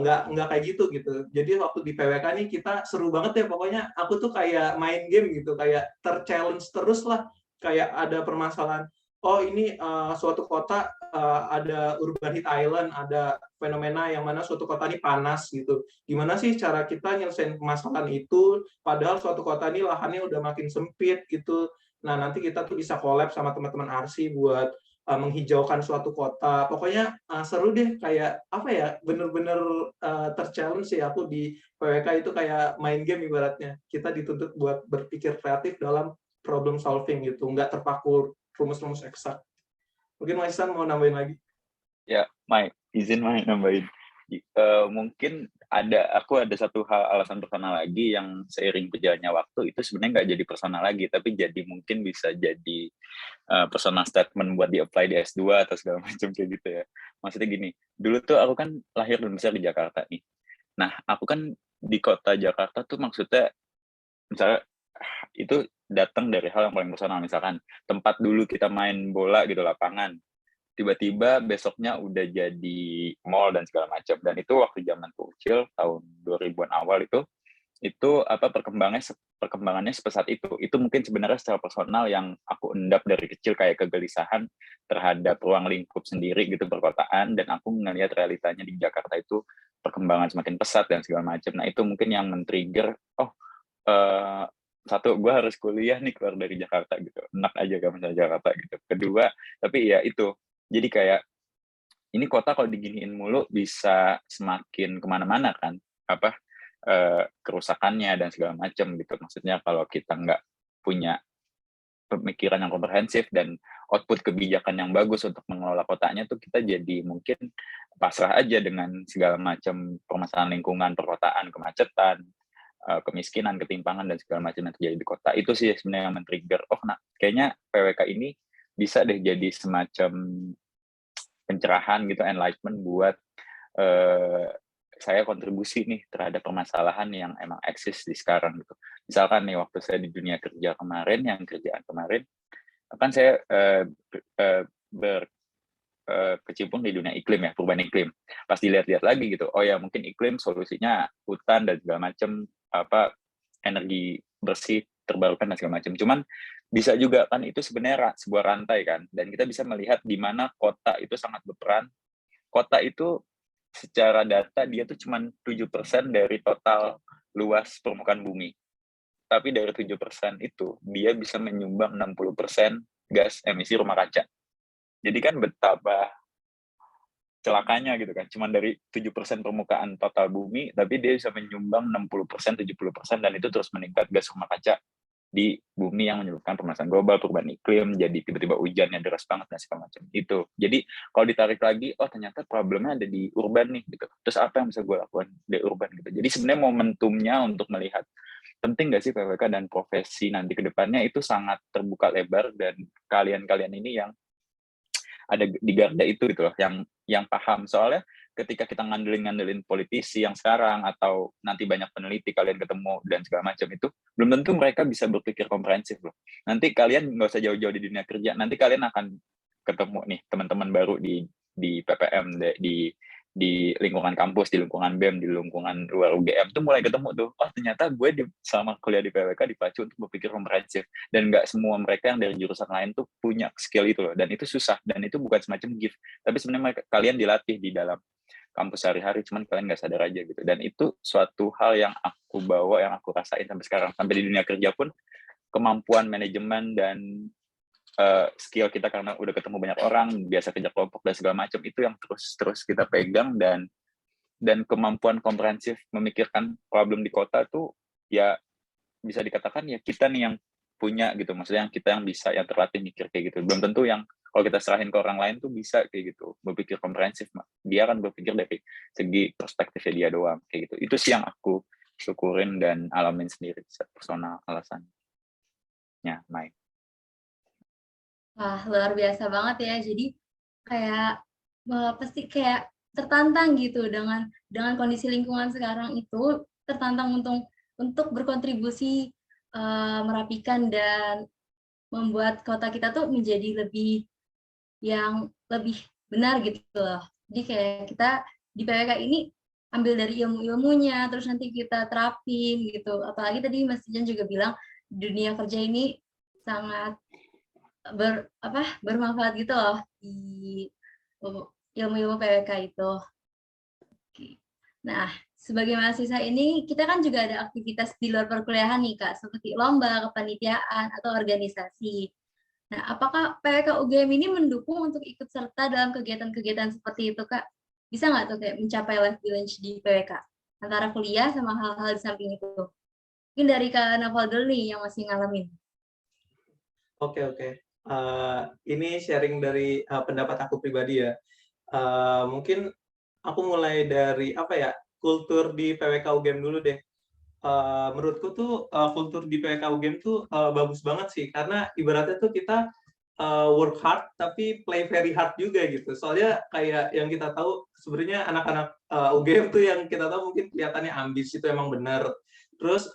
Nggak kayak gitu. Jadi waktu di PWK nih kita seru banget ya, pokoknya aku tuh kayak main game gitu, kayak ter-challenge terus lah. Kayak ada permasalahan, oh ini suatu kota ada urban heat island, ada fenomena yang mana suatu kota ini panas gitu. Gimana sih cara kita nyelesain permasalahan itu, padahal suatu kota ini lahannya udah makin sempit gitu. Nah, nanti kita tuh bisa collab sama teman-teman ARSI buat menghijaukan suatu kota. Pokoknya seru deh, kayak apa ya, bener-bener ter-challenge sih aku di PWK itu, kayak main game ibaratnya. Kita dituntut buat berpikir kreatif dalam problem solving gitu, nggak terpaku rumus-rumus eksak. Mungkin Mas Isan mau nambahin lagi? Ya, izin nambahin. Mungkin aku ada satu alasan personal lagi yang seiring berjalannya waktu itu sebenarnya nggak jadi personal lagi, tapi jadi mungkin bisa jadi personal statement buat di-apply di S2 atau segala macam kayak gitu ya. Maksudnya gini, dulu tuh aku kan lahir dan besar di Jakarta nih. Nah, aku kan di kota Jakarta tuh maksudnya, misalnya itu datang dari hal yang paling personal, misalkan tempat dulu kita main bola gitu, lapangan, tiba-tiba besoknya udah jadi mall dan segala macam. Dan itu waktu zaman kecil tahun 2000-an awal itu perkembangannya sepesat itu mungkin sebenarnya secara personal yang aku endap dari kecil, kayak kegelisahan terhadap ruang lingkup sendiri gitu, perkotaan, dan aku ngelihat realitanya di Jakarta itu perkembangan semakin pesat dan segala macam. Nah, itu mungkin yang men-trigger, satu, gue harus kuliah nih keluar dari Jakarta gitu, enak aja gak masalah Jakarta gitu. Kedua, tapi ya itu, jadi kayak ini kota kalau diginiin mulu bisa semakin kemana-mana kan, kerusakannya dan segala macam gitu. Maksudnya kalau kita nggak punya pemikiran yang komprehensif dan output kebijakan yang bagus untuk mengelola kotanya, tuh kita jadi mungkin pasrah aja dengan segala macam permasalahan lingkungan, perkotaan, kemacetan, kemiskinan, ketimpangan, dan segala macam yang terjadi di kota. Itu sih sebenarnya yang men-trigger, kayaknya PWK ini bisa deh jadi semacam pencerahan gitu, enlightenment buat saya kontribusi nih terhadap permasalahan yang emang eksis di sekarang gitu. Misalkan nih, waktu saya di dunia kerja kemarin, kan saya berkecimpung di dunia iklim ya, perubahan iklim. Pas dilihat-lihat lagi gitu, oh ya mungkin iklim solusinya hutan dan segala macam, energi bersih terbarukan dan segala macam. Cuman bisa juga kan itu sebenarnya sebuah rantai kan, dan kita bisa melihat di mana kota itu sangat berperan. Kota itu secara data dia tuh cuma 7% dari total luas permukaan bumi. Tapi dari 7% itu dia bisa menyumbang 60% gas emisi rumah kaca. Jadi kan betapa celakanya gitu kan, cuma dari 7% permukaan total bumi, tapi dia bisa menyumbang 60%, 70%, dan itu terus meningkat gas rumah kaca di bumi yang menyebabkan pemanasan global, perubahan iklim, jadi tiba-tiba hujannya deras banget dan segala macam itu. Jadi kalau ditarik lagi, oh ternyata problemnya ada di urban nih gitu. Terus apa yang bisa gue lakukan di urban gitu. Jadi sebenarnya momentumnya untuk melihat penting nggak sih PWK dan profesi nanti ke depannya itu sangat terbuka lebar, dan kalian-kalian ini yang ada di garda itu gitu loh, yang paham. Soalnya ketika kita ngandelin politisi yang sekarang atau nanti banyak peneliti kalian ketemu dan segala macam, itu belum tentu mereka bisa berpikir komprehensif loh. Nanti kalian nggak usah jauh-jauh di dunia kerja, nanti kalian akan ketemu nih teman-teman baru di di PPM, di lingkungan kampus, di lingkungan BEM, di lingkungan luar UGM tuh mulai ketemu tuh, oh ternyata gue selama kuliah di PWK dipacu untuk berpikir komprehensif, dan nggak semua mereka yang dari jurusan lain tuh punya skill itu loh, dan itu susah, dan itu bukan semacam gift, tapi sebenarnya kalian dilatih di dalam kampus sehari-hari, cuman kalian nggak sadar aja gitu. Dan itu suatu hal yang aku bawa, yang aku rasain sampai sekarang, sampai di dunia kerja pun kemampuan manajemen dan skill kita karena udah ketemu banyak orang, biasa kerja kelompok dan segala macam, itu yang terus kita pegang. Dan kemampuan komprehensif memikirkan problem di kota tuh ya bisa dikatakan ya kita nih yang punya gitu, maksudnya yang bisa, yang terlatih mikir kayak gitu. Belum tentu yang kalau kita serahin ke orang lain tuh bisa kayak gitu berpikir komprehensif, dia kan berpikir dari segi perspektifnya dia doang kayak gitu. Itu sih yang aku syukurin dan alamin sendiri personal alasannya, Mike. Wah, luar biasa banget ya. Jadi kayak pasti kayak tertantang gitu dengan kondisi lingkungan sekarang itu, tertantang untuk berkontribusi merapikan dan membuat kota kita tuh menjadi lebih benar gitu loh. Jadi kayak kita di PWK ini ambil dari ilmu-ilmunya, terus nanti kita terapin gitu. Apalagi tadi Mas Jan juga bilang dunia kerja ini sangat bermanfaat gitu loh di ilmu-ilmu PWK itu. Nah, sebagai mahasiswa ini kita kan juga ada aktivitas di luar perkuliahan nih Kak, seperti lomba, kepanitiaan, atau organisasi. Nah, apakah PWK UGM ini mendukung untuk ikut serta dalam kegiatan-kegiatan seperti itu Kak? Bisa nggak tuh kayak mencapai life balance di PWK antara kuliah sama hal-hal di samping itu? Mungkin dari Kak Naval dulu nih yang masih ngalamin. Oke. Ini sharing dari pendapat aku pribadi ya. Mungkin aku mulai dari kultur di PWK UGM dulu deh. Menurutku tuh kultur di PWK UGM tuh bagus banget sih, karena ibaratnya tuh kita work hard tapi play very hard juga gitu. Soalnya kayak yang kita tahu sebenarnya anak-anak UGM tuh yang kita tahu mungkin kelihatannya ambis, itu emang benar. Terus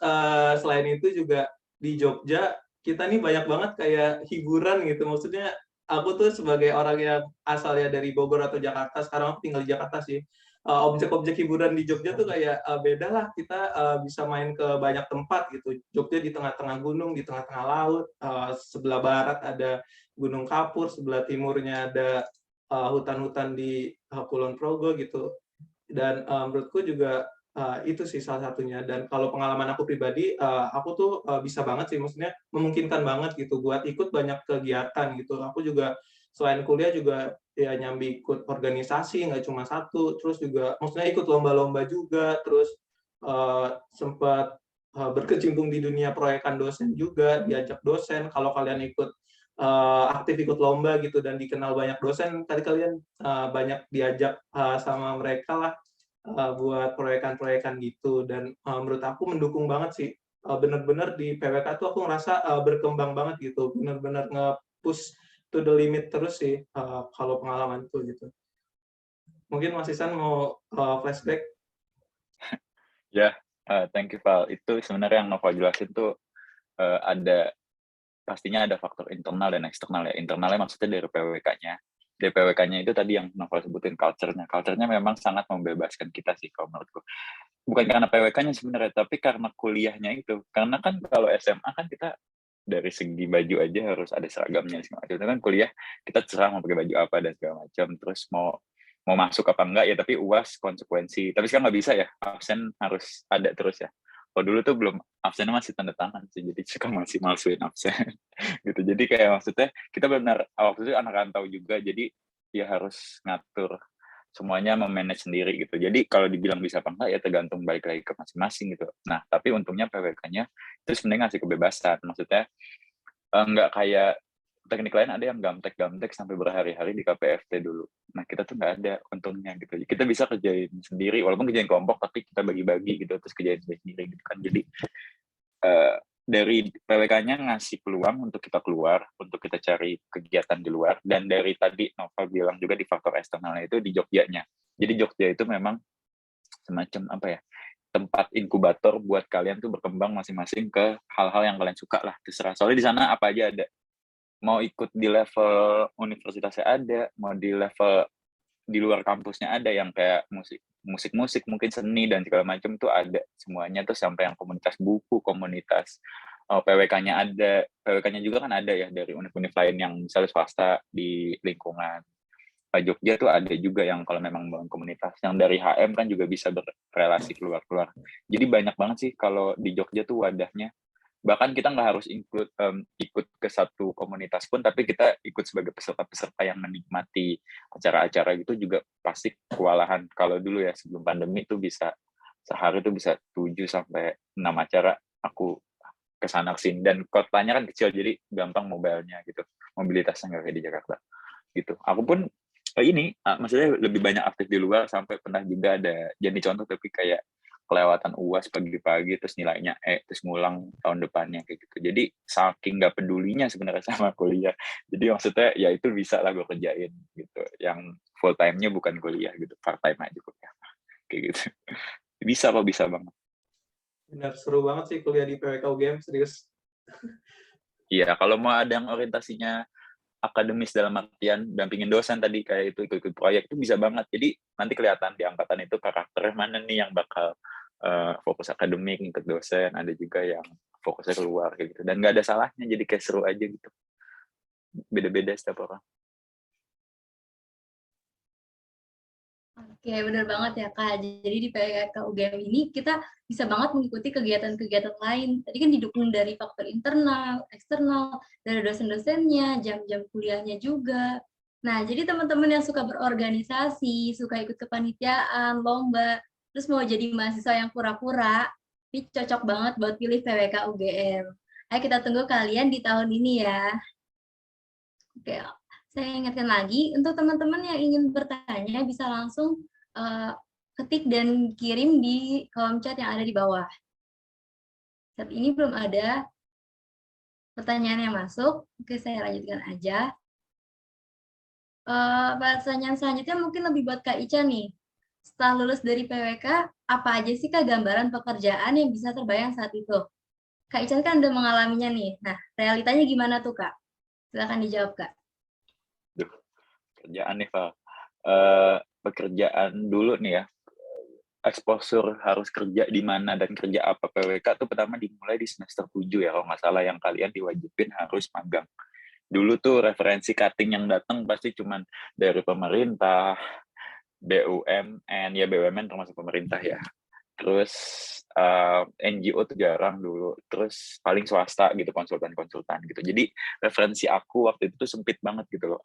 selain itu juga di Jogja kita nih banyak banget kayak hiburan gitu. Maksudnya aku tuh sebagai orang yang asalnya dari Bogor atau Jakarta, sekarang aku tinggal di Jakarta sih. Objek-objek hiburan di Jogja tuh kayak beda lah, kita bisa main ke banyak tempat gitu. Jogja di tengah-tengah gunung, di tengah-tengah laut, sebelah barat ada Gunung Kapur, sebelah timurnya ada hutan-hutan di Kulon Progo gitu. Dan menurutku juga itu sih salah satunya. Dan kalau pengalaman aku pribadi, aku tuh bisa banget sih, maksudnya memungkinkan banget gitu buat ikut banyak kegiatan gitu. Aku juga selain kuliah juga ya nyambi ikut organisasi, nggak cuma satu, terus juga maksudnya ikut lomba-lomba juga, terus sempat berkecimpung di dunia proyekan dosen juga, diajak dosen. Kalau kalian ikut aktif ikut lomba gitu dan dikenal banyak dosen, tadi kalian banyak diajak sama mereka lah buat proyekan-proyekan gitu. Dan menurut aku mendukung banget sih, bener-bener di PWK tuh aku ngerasa berkembang banget gitu, bener-bener nge-push to the limit terus sih kalau pengalaman itu gitu. Mungkin Mas Isan mau flashback? Ya, thank you Val. Itu sebenarnya yang Nova jelasin tuh pastinya ada faktor internal dan eksternal ya. Internalnya maksudnya dari PWK-nya. Dari PWK-nya itu tadi yang Nova sebutin culture-nya. Culture-nya memang sangat membebaskan kita sih kalau menurutku. Bukan karena PWK-nya sebenarnya, tapi karena kuliahnya itu. Karena kan kalau SMA kan kita dari segi baju aja harus ada seragamnya segala macam. Itu kan kuliah kita terserah mau pakai baju apa dan segala macam. Terus mau masuk apa enggak ya, tapi UAS konsekuensi. Tapi sekarang nggak bisa ya, absen harus ada terus ya. Kalau dulu tuh belum, absennya masih tanda tangan sih, jadi suka masih malsuin absen gitu. Jadi kayak maksudnya kita benar waktu itu anak rantau juga, jadi ya harus ngatur semuanya, memanage sendiri gitu. Jadi kalau dibilang bisa apa enggak ya tergantung balik lagi ke masing-masing gitu. Nah tapi untungnya PWK-nya itu sebenarnya ngasih kebebasan, maksudnya nggak kayak teknik lain ada yang gamtek sampai berhari-hari di KPFT dulu. Nah kita tuh nggak ada untungnya gitu. Kita bisa kerjain sendiri, walaupun kerjain kelompok tapi kita bagi-bagi gitu, terus kerjain sendiri gitu kan. Jadi dari PWK-nya ngasih peluang untuk kita keluar, untuk kita cari kegiatan di luar. Dan dari tadi Nova bilang juga di faktor eksternalnya itu di Jogjanya. Jadi Jogja itu memang semacam tempat inkubator buat kalian tuh berkembang masing-masing ke hal-hal yang kalian suka lah, terserah. Soalnya di sana apa aja ada. Mau ikut di level universitasnya ada, mau di level di luar kampusnya ada yang kayak musik mungkin seni dan segala macam tuh ada semuanya tuh, sampai yang komunitas buku, komunitas PWK-nya ada, PWK-nya juga kan ada ya dari univ-univ lain yang misalnya swasta di lingkungan Jogja tuh ada juga yang kalau memang bangun komunitas, yang dari HM kan juga bisa berrelasi keluar-keluar. Jadi banyak banget sih kalau di Jogja tuh wadahnya. Bahkan kita nggak harus ikut ke satu komunitas pun, tapi kita ikut sebagai peserta-peserta yang menikmati acara-acara gitu juga pasti kewalahan. Kalau dulu ya sebelum pandemi tuh bisa sehari tuh bisa 7 sampai 6 acara aku kesana kesini, dan kotanya kan kecil jadi gampang mobilenya gitu, mobilitasnya nggak kayak di Jakarta gitu. Aku pun maksudnya lebih banyak aktif di luar, sampai pernah juga ada jadi contoh tapi kayak kelewatan UAS pagi-pagi terus nilainya terus ngulang tahun depannya kayak gitu. Jadi saking nggak pedulinya sebenarnya sama kuliah. Jadi maksudnya ya itu bisa lah gue kerjain gitu. Yang full time-nya bukan kuliah gitu, part time aja kuliah. Kayak gitu. Bisa kok, bisa banget. Benar, seru banget sih kuliah di PWK UGM, serius. Iya, kalau mau ada yang orientasinya akademis dalam artian dampingin dosen tadi kayak itu ikut proyek itu bisa banget. Jadi nanti kelihatan di angkatan itu karakternya mana nih yang bakal fokus akademik ikut dosen, ada juga yang fokusnya keluar kayak gitu. Dan nggak ada salahnya, jadi kayak seru aja gitu. Beda-beda setiap orang. Oke, benar banget ya Kak. Jadi di PWK UGM ini kita bisa banget mengikuti kegiatan-kegiatan lain. Tadi kan didukung dari faktor internal, eksternal, dari dosen-dosennya, jam-jam kuliahnya juga. Nah, jadi teman-teman yang suka berorganisasi, suka ikut kepanitiaan, lomba, terus mau jadi mahasiswa yang pura-pura, ini cocok banget buat pilih PWK UGM. Ayo kita tunggu kalian di tahun ini ya. Oke, saya ingatkan lagi, untuk teman-teman yang ingin bertanya bisa langsung ketik dan kirim di kolom chat yang ada di bawah. Saat ini belum ada pertanyaan yang masuk. Oke, saya lanjutkan aja. Pertanyaan selanjutnya mungkin lebih buat Kak Ica nih. Setelah lulus dari PWK, apa aja sih Kak gambaran pekerjaan yang bisa terbayang saat itu? Kak Ica kan udah mengalaminya nih. Nah, realitanya gimana tuh Kak? Silakan dijawab Kak. Duh, kerjaan nih, Val. Pekerjaan dulu nih ya. Exposure harus kerja di mana dan kerja apa PWK tuh pertama dimulai di semester 7 ya kalau nggak salah, yang kalian diwajibin harus magang. Dulu tuh referensi cutting yang datang pasti cuman dari pemerintah, BUMN, ya BUMN termasuk pemerintah ya. Terus NGO tuh jarang dulu. Terus paling swasta gitu, konsultan-konsultan gitu. Jadi referensi aku waktu itu tuh sempit banget gitu loh.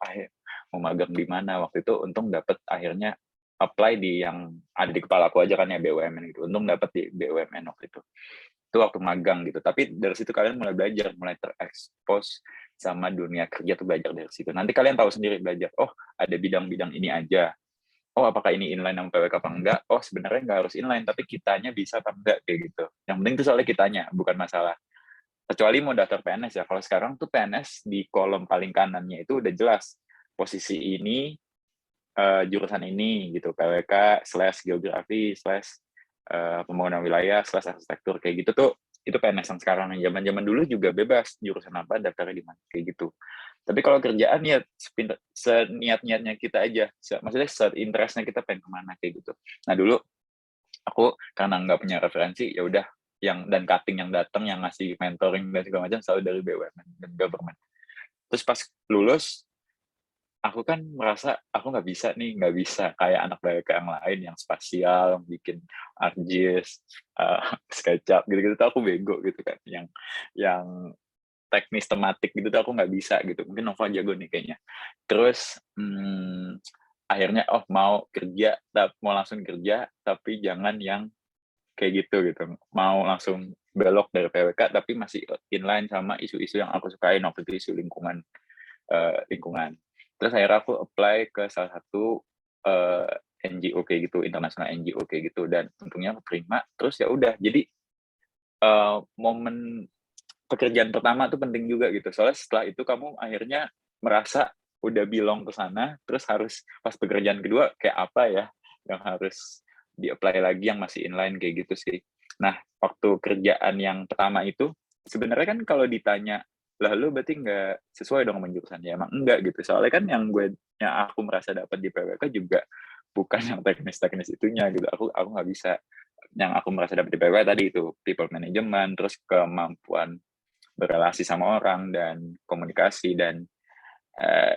Mau magang di mana waktu itu, untung dapet akhirnya apply di yang ada di kepala aku aja kan ya, BUMN gitu. Untung dapet di BUMN waktu itu. Itu waktu magang gitu. Tapi dari situ kalian mulai belajar, mulai terekspos sama dunia kerja tuh, belajar dari situ. Nanti kalian tahu sendiri belajar, oh ada bidang-bidang ini aja. Oh apakah ini inline sama PWK apa enggak? Oh sebenarnya nggak harus inline, tapi kitanya bisa apa enggak kayak gitu. Yang penting tuh soalnya kitanya, bukan masalah. Kecuali mau daftar PNS ya. Kalau sekarang tuh PNS di kolom paling kanannya itu udah jelas posisi ini, jurusan ini gitu, PWK / geografi / pembangunan wilayah / arsitektur kayak gitu tuh, itu PNS yang sekarang. Zaman-zaman dulu juga bebas jurusan apa, daftarnya di mana kayak gitu. Tapi kalau kerjaan ya seniat-niatnya kita aja, maksudnya se-interestnya kita pengen kemana kayak gitu. Nah dulu aku karena nggak punya referensi, ya udah yang dan cutting yang datang yang ngasih mentoring dan segala macam selalu dari BUMN dan government. Terus pas lulus aku kan merasa aku nggak bisa kayak anak BWK yang lain yang spasial, bikin ArcGIS, SketchUp gitu-gitu tuh aku bego gitu kan, yang teknis tematik gitu tuh aku nggak bisa gitu. Mungkin Nova jago nih kayaknya. Terus akhirnya mau langsung kerja tapi jangan yang kayak gitu. Mau langsung belok dari PWK tapi masih inline sama isu-isu yang aku sukain waktu itu, isu lingkungan. Terus akhirnya aku apply ke salah satu NGO kayak gitu, internasional NGO kayak gitu, dan untungnya aku terima. Terus ya udah, jadi momen pekerjaan pertama tuh penting juga gitu. Soalnya setelah itu kamu akhirnya merasa udah belong ke sana, terus harus pas pekerjaan kedua kayak apa ya yang harus di-apply lagi yang masih inline kayak gitu sih. Nah, waktu kerjaan yang pertama itu sebenarnya kan kalau ditanya lah lu berarti nggak sesuai dong sama jurusan. Ya emang enggak gitu, soalnya kan yang aku merasa dapat di PWK juga bukan yang teknis-teknis itunya gitu. Aku nggak bisa. Yang aku merasa dapat di PWK tadi itu people management, terus kemampuan berrelasi sama orang dan komunikasi. Dan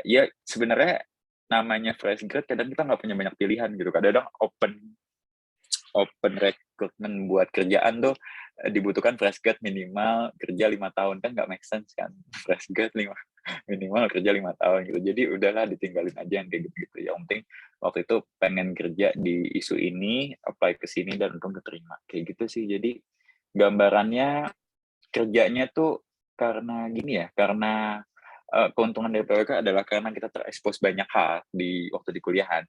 ya sebenarnya namanya fresh grad kadang kita nggak punya banyak pilihan gitu. Kadang-kadang open recruitment buat kerjaan tuh dibutuhkan fresh grad minimal kerja 5 tahun, kan nggak make sense kan. Fresh grad minimal kerja 5 tahun gitu. Jadi udahlah ditinggalin aja yang kayak gitu-gitu. Yang penting waktu itu pengen kerja di isu ini, apply ke sini dan untung keterima. Kayak gitu sih. Jadi gambarannya kerjanya tuh karena gini ya, karena keuntungan dari PWK adalah karena kita terekspos banyak hal waktu di kuliahan.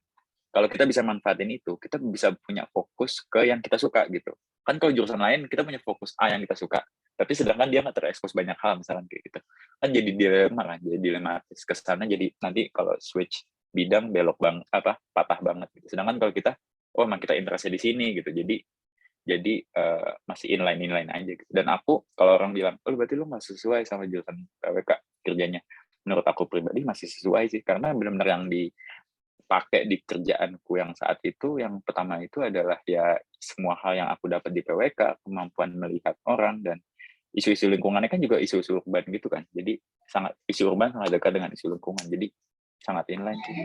Kalau kita bisa manfaatin itu, kita bisa punya fokus ke yang kita suka gitu. Kan kalau jurusan lain, kita punya fokus A yang kita suka. Tapi sedangkan dia nggak terekspos banyak hal, misalkan kayak gitu. Kan jadi dilema kan, jadi dilematis. Ke sana jadi nanti kalau switch bidang belok patah banget gitu. Sedangkan kalau kita, emang kita interest di sini gitu. Jadi masih inline aja gitu. Dan aku, kalau orang bilang, berarti lu nggak sesuai sama jurusan PWK kerjanya. Menurut aku pribadi masih sesuai sih, karena benar-benar yang dipakai di kerjaanku yang saat itu, yang pertama itu adalah ya semua hal yang aku dapat di PWK, kemampuan melihat orang, dan isu-isu lingkungannya kan juga isu-isu urban gitu kan. Jadi isu urban sangat dekat dengan isu lingkungan. Jadi sangat inline sih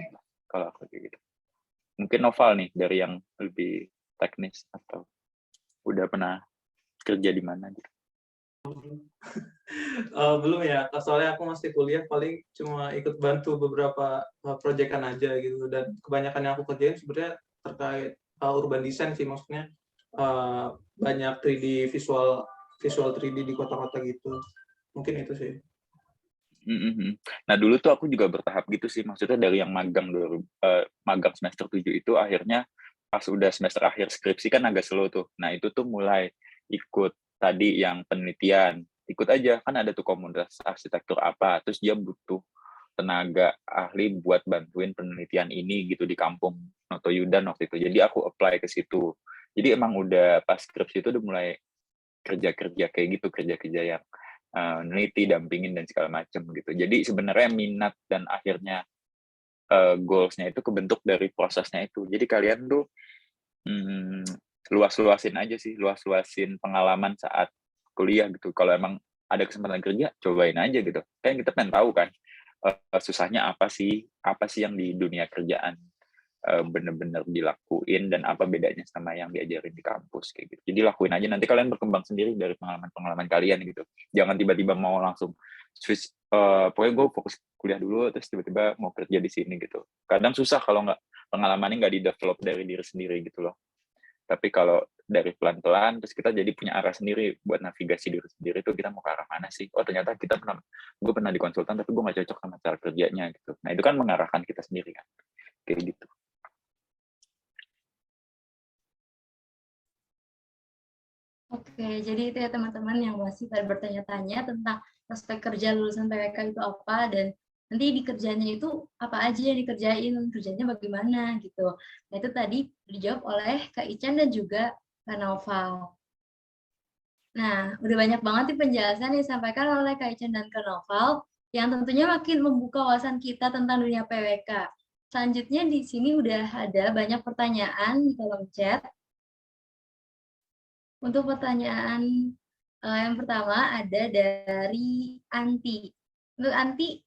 kalau aku kayak gitu. Mungkin Noval nih dari yang lebih teknis atau udah pernah kerja di mana gitu. Belum ya, soalnya aku masih kuliah, paling cuma ikut bantu beberapa proyekan aja gitu, dan kebanyakan yang aku kerjain sebenarnya terkait urban design sih, maksudnya banyak 3D visual 3D di kota-kota gitu, mungkin itu sih. Nah dulu tuh aku juga bertahap gitu sih, maksudnya dari yang magang semester 7 itu akhirnya pas udah semester akhir skripsi kan agak slow tuh. Nah itu tuh mulai ikut tadi yang penelitian, ikut aja kan ada tuh komunitas arsitektur apa, terus dia butuh tenaga ahli buat bantuin penelitian ini gitu di kampung Noto Yudan waktu itu. Jadi aku apply ke situ. Jadi emang udah pas skripsi itu udah mulai kerja-kerja kayak gitu, kerja-kerja yang neliti, dampingin dan segala macam gitu. Jadi sebenarnya minat dan akhirnya goals-nya itu kebentuk dari prosesnya itu. Jadi kalian tuh luas-luasin aja sih, luas-luasin pengalaman saat kuliah gitu. Kalau emang ada kesempatan kerja, cobain aja gitu. Kan kita pengen tahu kan susahnya apa sih yang di dunia kerjaan bener-bener dilakuin dan apa bedanya sama yang diajarin di kampus kayak gitu. Jadi lakuin aja, nanti kalian berkembang sendiri dari pengalaman kalian gitu. Jangan tiba-tiba mau langsung switch, pokoknya gue fokus kuliah dulu terus tiba-tiba mau kerja di sini gitu. Kadang susah kalau pengalamannya nggak di-develop dari diri sendiri gitu loh. Tapi kalau dari pelan-pelan terus kita jadi punya arah sendiri buat navigasi diri sendiri tuh, kita mau ke arah mana sih? Ternyata gue pernah di konsultan tapi gue nggak cocok sama cara kerjanya gitu. Nah itu kan mengarahkan kita sendiri kan, kayak gitu. Oke, jadi itu ya teman-teman yang masih pada bertanya-tanya tentang prospek kerja lulusan PWK itu apa, dan nanti di kerjanya itu apa aja yang dikerjain, kerjanya bagaimana gitu. Nah itu tadi dijawab oleh Kak Ican dan juga Kak Naufal. Nah, udah banyak banget nih penjelasan yang disampaikan oleh Kak Ican dan Kak Naufal, yang tentunya makin membuka wawasan kita tentang dunia PWK. Selanjutnya di sini udah ada banyak pertanyaan di kolom chat. Untuk pertanyaan yang pertama ada dari Anti. Untuk Anti,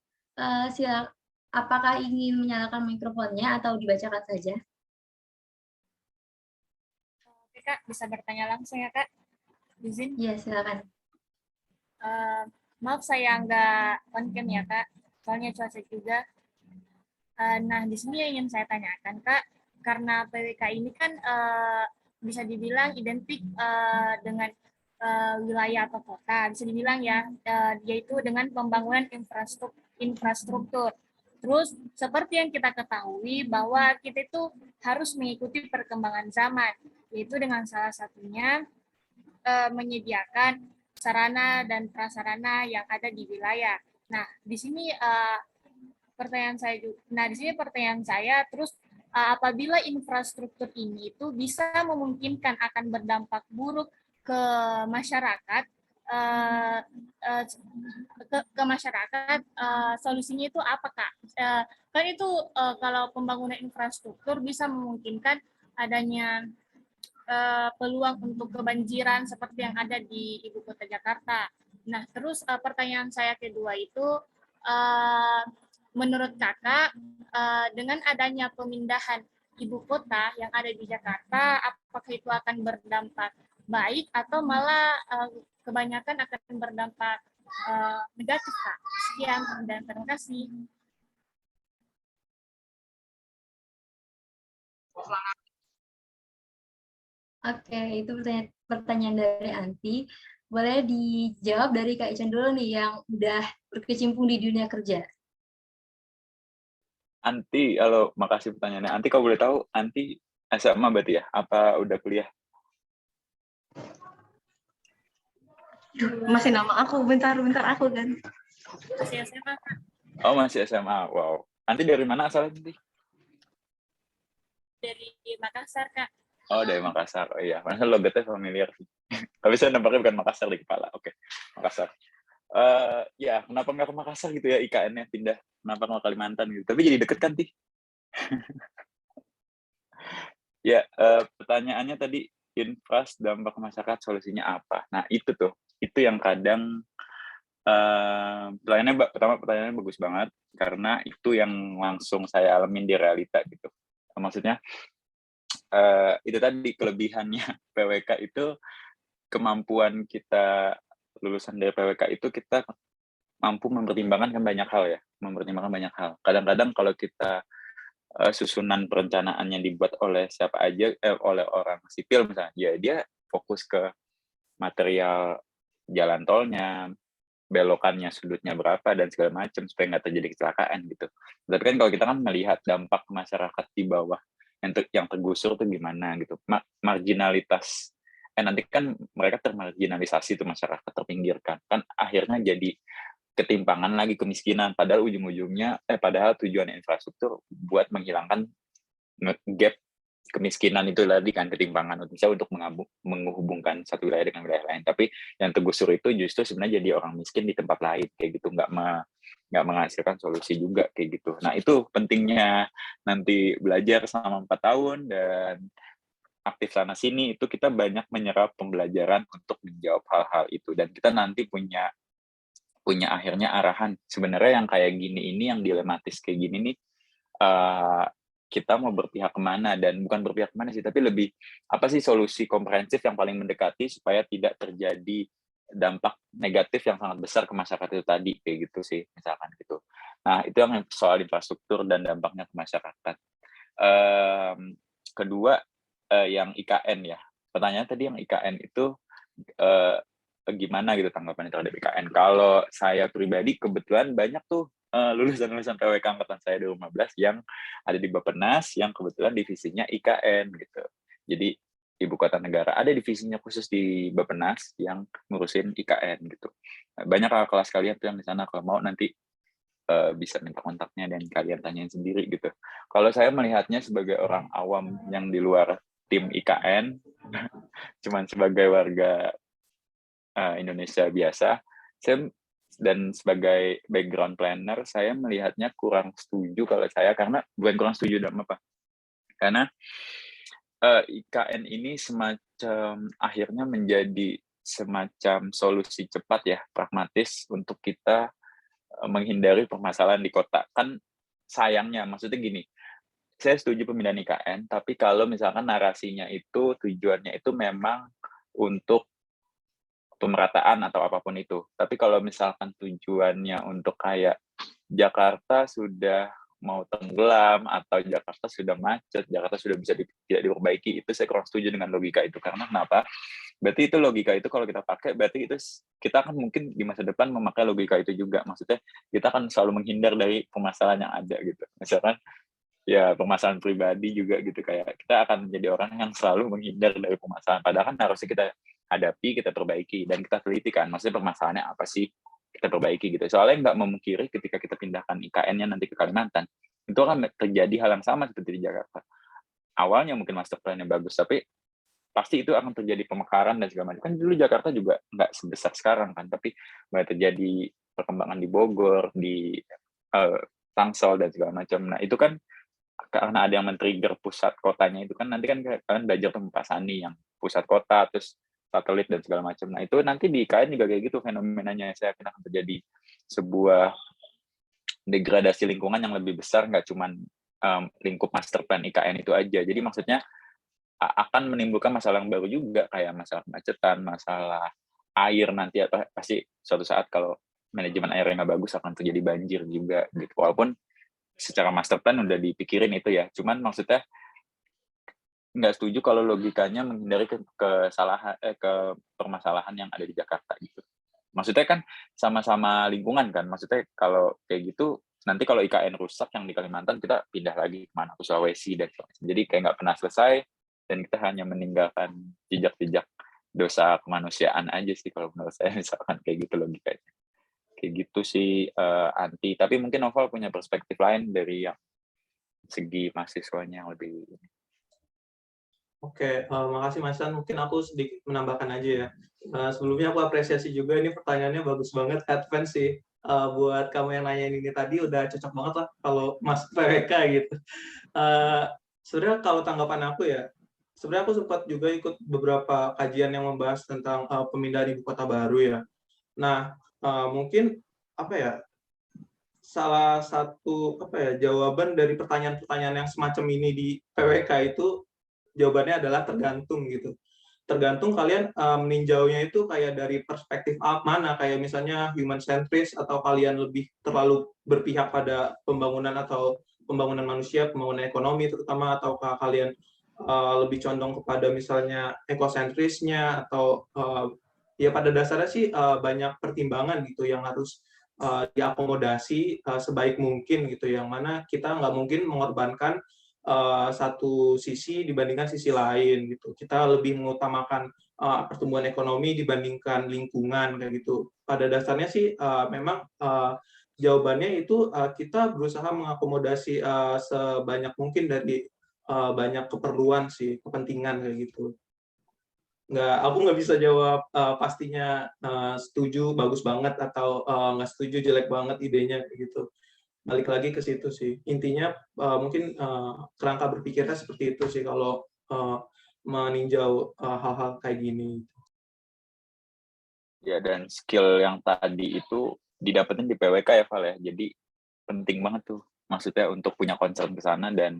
apakah ingin menyalakan mikrofonnya atau dibacakan saja? Oke Kak, bisa bertanya langsung ya Kak? Izin? Iya, silakan. Maaf saya nggak on cam ya Kak, soalnya cuaca juga. Nah, di sini yang ingin saya tanyakan Kak, karena PWK ini kan bisa dibilang identik dengan wilayah atau kota, bisa dibilang ya, yaitu dengan pembangunan infrastruktur. Terus seperti yang kita ketahui bahwa kita itu harus mengikuti perkembangan zaman, yaitu dengan salah satunya menyediakan sarana dan prasarana yang ada di wilayah. Nah, di sini pertanyaan saya terus apabila infrastruktur ini itu bisa memungkinkan akan berdampak buruk ke masyarakat, eh, eh, ke masyarakat, solusinya itu apa Kak? Kan itu kalau pembangunan infrastruktur bisa memungkinkan adanya peluang untuk kebanjiran seperti yang ada di Ibu Kota Jakarta. Nah, terus pertanyaan saya kedua itu, menurut Kakak, dengan adanya pemindahan Ibu Kota yang ada di Jakarta, apakah itu akan berdampak baik atau malah kebanyakan akan berdampak negatif, Kak? Sekian, dan terima kasih. Oke, itu pertanyaan dari Anti. Boleh dijawab dari Kak Ican dulu nih yang udah berkecimpung di dunia kerja. Anti, halo, makasih pertanyaannya. Anti, kalau boleh tahu, Anti SMA berarti ya? Apa udah kuliah? Masih nama aku, bentar aku kan. Masih SMA, Kak? Oh, masih SMA. Wow. Anti dari mana asalnya, Anti? Dari Makassar, Kak. Oh, dari Makassar. Oh iya, masa logatnya familiar sih. Tapi saya nampaknya bukan Makassar di kepala. Oke, Makassar. Ya, kenapa nggak ke Makassar gitu ya IKN-nya pindah? Kenapa nggak Kalimantan gitu? Tapi jadi deket kan, Ti? Ya, pertanyaannya tadi, infras dampak masyarakat solusinya apa? Nah, itu tuh. Itu yang kadang pertanyaannya bagus banget karena itu yang langsung saya alamin di realita gitu. Maksudnya itu tadi kelebihannya PWK itu, kemampuan kita lulusan dari PWK itu kita mampu mempertimbangkan banyak hal ya, mempertimbangkan banyak hal. Kadang-kadang kalau kita susunan perencanaannya dibuat oleh siapa aja, oleh orang sipil misalnya, ya dia fokus ke material jalan tolnya, belokannya, sudutnya berapa, dan segala macam, supaya nggak terjadi kecelakaan gitu. Tapi kan kalau kita kan melihat dampak masyarakat di bawah, yang tergusur tuh gimana gitu. Marginalitas, nanti kan mereka termarginalisasi tuh, masyarakat terpinggirkan. Kan akhirnya jadi ketimpangan lagi, kemiskinan. Padahal padahal tujuan infrastruktur buat menghilangkan gap kemiskinan itu tadi kan, ketimpangan untuk menghubungkan satu wilayah dengan wilayah lain. Tapi yang tergusur itu justru sebenarnya jadi orang miskin di tempat lain kayak gitu, nggak menghasilkan solusi juga kayak gitu. Nah, itu pentingnya nanti belajar selama 4 tahun dan aktif sana sini, itu kita banyak menyerap pembelajaran untuk menjawab hal-hal itu, dan kita nanti punya akhirnya arahan. Sebenarnya yang kayak gini ini, yang dilematis kayak gini nih, kita mau berpihak kemana, dan bukan berpihak kemana sih, tapi lebih apa sih solusi komprehensif yang paling mendekati supaya tidak terjadi dampak negatif yang sangat besar ke masyarakat itu tadi, kayak gitu sih, misalkan gitu. Nah, itu yang soal infrastruktur dan dampaknya ke masyarakat. Kedua, yang IKN ya. Pertanyaan tadi yang IKN itu gimana gitu tanggapannya terhadap IKN. Kalau saya pribadi kebetulan banyak tuh lulusan-lulusan PWK angkatan saya 2015 yang ada di Bappenas yang kebetulan divisinya IKN gitu. Jadi Ibu Kota Negara ada divisinya khusus di Bappenas yang ngurusin IKN gitu. Banyak kakak kelas kalian tuh yang di sana, kalau mau nanti bisa minta kontaknya dan kalian tanyain sendiri gitu. Kalau saya melihatnya sebagai orang awam yang di luar tim IKN, cuman sebagai warga Indonesia biasa, dan sebagai background planner, saya melihatnya kurang setuju kalau saya, karena bukan kurang setuju dalam apa, karena IKN ini semacam akhirnya menjadi semacam solusi cepat ya, pragmatis untuk kita menghindari permasalahan di kota. Kan sayangnya, maksudnya gini, saya setuju pemindahan IKN, tapi kalau misalkan narasinya itu, tujuannya itu memang untuk pemerataan atau apapun itu. Tapi kalau misalkan tujuannya untuk kayak Jakarta sudah mau tenggelam, atau Jakarta sudah macet, Jakarta sudah bisa tidak diperbaiki, itu saya kurang setuju dengan logika itu. Karena kenapa? Berarti itu logika itu kalau kita pakai, berarti itu kita akan mungkin di masa depan memakai logika itu juga. Maksudnya kita akan selalu menghindar dari permasalahan yang ada gitu. Misalkan ya permasalahan pribadi juga gitu, kayak kita akan menjadi orang yang selalu menghindar dari permasalahan. Padahal kan harusnya kita hadapi, kita perbaiki, dan kita teliti kan, maksudnya permasalahannya apa sih, kita perbaiki gitu. Soalnya nggak memungkiri ketika kita pindahkan IKN-nya nanti ke Kalimantan, itu akan terjadi hal yang sama seperti di Jakarta. Awalnya mungkin master plan-nya bagus, tapi pasti itu akan terjadi pemekaran dan segala macam. Kan dulu Jakarta juga nggak sebesar sekarang kan, tapi mulai terjadi perkembangan di Bogor, di Tangsel dan segala macam. Nah itu kan karena ada yang men-trigger pusat kotanya itu kan, nanti kan kalian belajar tuh Pak Sani yang pusat kota, terus satelit dan segala macam. Nah itu nanti di IKN juga kayak gitu fenomenanya. Saya yakin akan terjadi sebuah degradasi lingkungan yang lebih besar, nggak cuman lingkup master plan IKN itu aja. Jadi maksudnya akan menimbulkan masalah yang baru juga, kayak masalah kemacetan, masalah air nanti, atau pasti suatu saat kalau manajemen airnya nggak bagus akan terjadi banjir juga gitu. Walaupun secara master plan udah dipikirin itu ya, cuman maksudnya nggak setuju kalau logikanya menghindari ke permasalahan yang ada di Jakarta gitu. Maksudnya kan sama-sama lingkungan kan, maksudnya kalau kayak gitu nanti kalau IKN rusak yang di Kalimantan kita pindah lagi kemana, ke Sulawesi dan sebagainya. Jadi kayak nggak pernah selesai dan kita hanya meninggalkan jejak-jejak dosa kemanusiaan aja sih kalau menurut saya, misalkan kayak gitu logikanya. Kayak gitu sih anti, tapi mungkin Noval punya perspektif lain dari yang segi mahasiswanya yang lebih. Oke, makasih Mas San. Mungkin aku sedikit menambahkan aja ya. Sebelumnya aku apresiasi juga, ini pertanyaannya bagus banget, advance sih. Buat kamu yang nanyain ini tadi udah cocok banget lah kalau Mas PWK gitu. Sebenarnya kalau tanggapan aku ya, sebenarnya aku sempat juga ikut beberapa kajian yang membahas tentang pemindahan ibu kota baru ya. Nah, mungkin apa ya, salah satu jawaban dari pertanyaan-pertanyaan yang semacam ini di PWK itu jawabannya adalah tergantung gitu. Tergantung kalian meninjaunya itu kayak dari perspektif mana, kayak misalnya human centris atau kalian lebih terlalu berpihak pada pembangunan atau pembangunan manusia, pembangunan ekonomi terutama, ataukah kalian lebih condong kepada misalnya ekosentrisnya, atau ya pada dasarnya sih banyak pertimbangan gitu yang harus diakomodasi sebaik mungkin gitu, yang mana kita nggak mungkin mengorbankan satu sisi dibandingkan sisi lain gitu. Kita lebih mengutamakan pertumbuhan ekonomi dibandingkan lingkungan kayak gitu. Pada dasarnya sih memang jawabannya itu kita berusaha mengakomodasi sebanyak mungkin dari banyak keperluan sih, kepentingan kayak gitu. Aku nggak bisa jawab pastinya setuju bagus banget atau nggak setuju jelek banget idenya kayak gitu. Balik lagi ke situ sih. Intinya mungkin kerangka berpikirnya seperti itu sih kalau meninjau hal-hal kayak gini. Ya, dan skill yang tadi itu didapetin di PWK ya, Val ya. Jadi penting banget tuh. Maksudnya untuk punya concern ke sana dan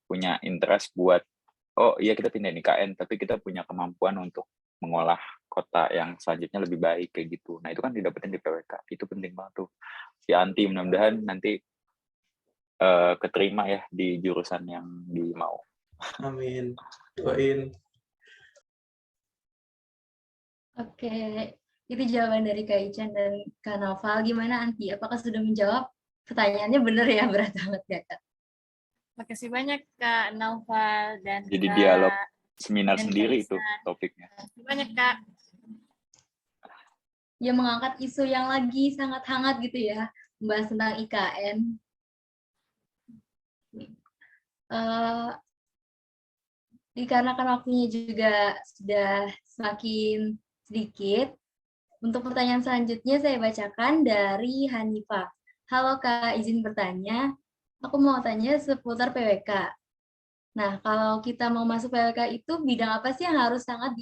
punya interest buat, oh iya kita pindah IKN, tapi kita punya kemampuan untuk mengolah kota yang selanjutnya lebih baik kayak gitu. Nah itu kan didapetin di PWK. Itu penting banget tuh. Si Anti mudah-mudahan nanti keterima ya di jurusan yang dimau. Amin. Doain. Oke, itu jawaban dari Kak Ican dan Kak Noval. Gimana Anti? Apakah sudah menjawab? Pertanyaannya benar ya, berat banget ya Kak? Makasih banyak Kak Naufal dan Jadi Kak dialog seminar dan sendiri Kak itu Isan. topiknya. Makasih banyak Kak. Ya mengangkat isu yang lagi sangat hangat gitu ya, membahas tentang IKN. Dikarenakan waktunya juga sudah semakin sedikit, untuk pertanyaan selanjutnya saya bacakan dari Hanifah. Halo Kak, izin bertanya. Aku mau tanya seputar PWK. Nah, kalau kita mau masuk PWK itu bidang apa sih yang harus sangat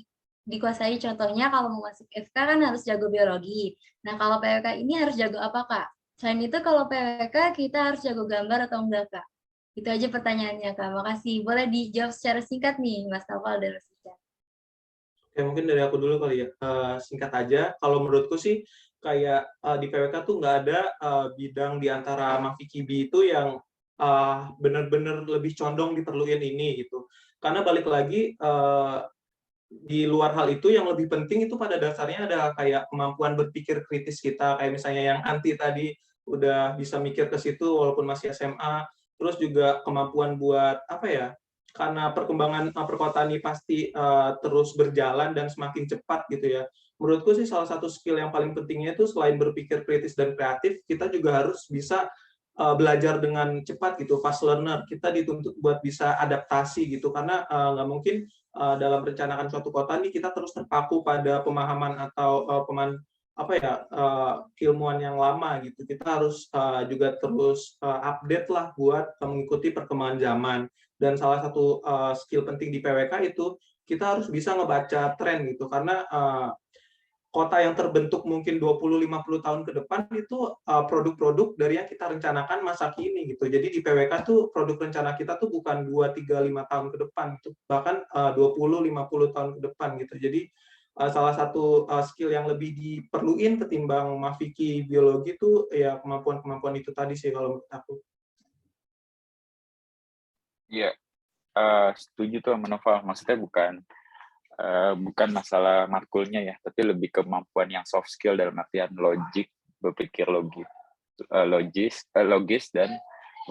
dikuasai? Contohnya kalau mau masuk FK kan harus jago biologi. Nah, kalau PWK ini harus jago apa, Kak? Selain itu, kalau PWK kita harus jago gambar atau enggak, Kak? Itu aja pertanyaannya, Kak. Makasih. Boleh dijawab secara singkat nih, Mas Noval dan Mas Ican. Oke, mungkin dari aku dulu kali ya. Singkat aja, kalau menurutku sih kayak di PWK tuh nggak ada bidang di antara Mafikibi itu yang benar-benar lebih condong diperluin ini gitu. Karena balik lagi di luar hal itu yang lebih penting itu pada dasarnya ada kayak kemampuan berpikir kritis kita, kayak misalnya yang Anti tadi udah bisa mikir ke situ walaupun masih SMA, terus juga kemampuan buat apa ya, karena perkembangan perkotaan ini pasti terus berjalan dan semakin cepat gitu ya. Menurutku sih salah satu skill yang paling pentingnya itu selain berpikir kritis dan kreatif, kita juga harus bisa belajar dengan cepat gitu, fast learner. Kita dituntut buat bisa adaptasi gitu, karena nggak mungkin dalam merencanakan suatu kota nih kita terus terpaku pada pemahaman atau keilmuan yang lama gitu. Kita harus juga terus update lah buat mengikuti perkembangan zaman. Dan salah satu skill penting di PWK itu kita harus bisa ngebaca tren gitu, karena kota yang terbentuk mungkin 20-50 tahun ke depan itu produk-produk dari yang kita rencanakan masa kini gitu. Jadi di PWK tuh produk rencana kita tuh bukan 2, 3, 5 tahun ke depan, itu bahkan 20-50 tahun ke depan gitu. Jadi salah satu skill yang lebih diperluin ketimbang Mafiki biologi tuh ya kemampuan-kemampuan itu tadi sih kalau menurut aku. Iya, setuju tuh sama Nova. Maksudnya bukan masalah matkulnya ya, tapi lebih kemampuan yang soft skill dalam artian logik, berpikir logis dan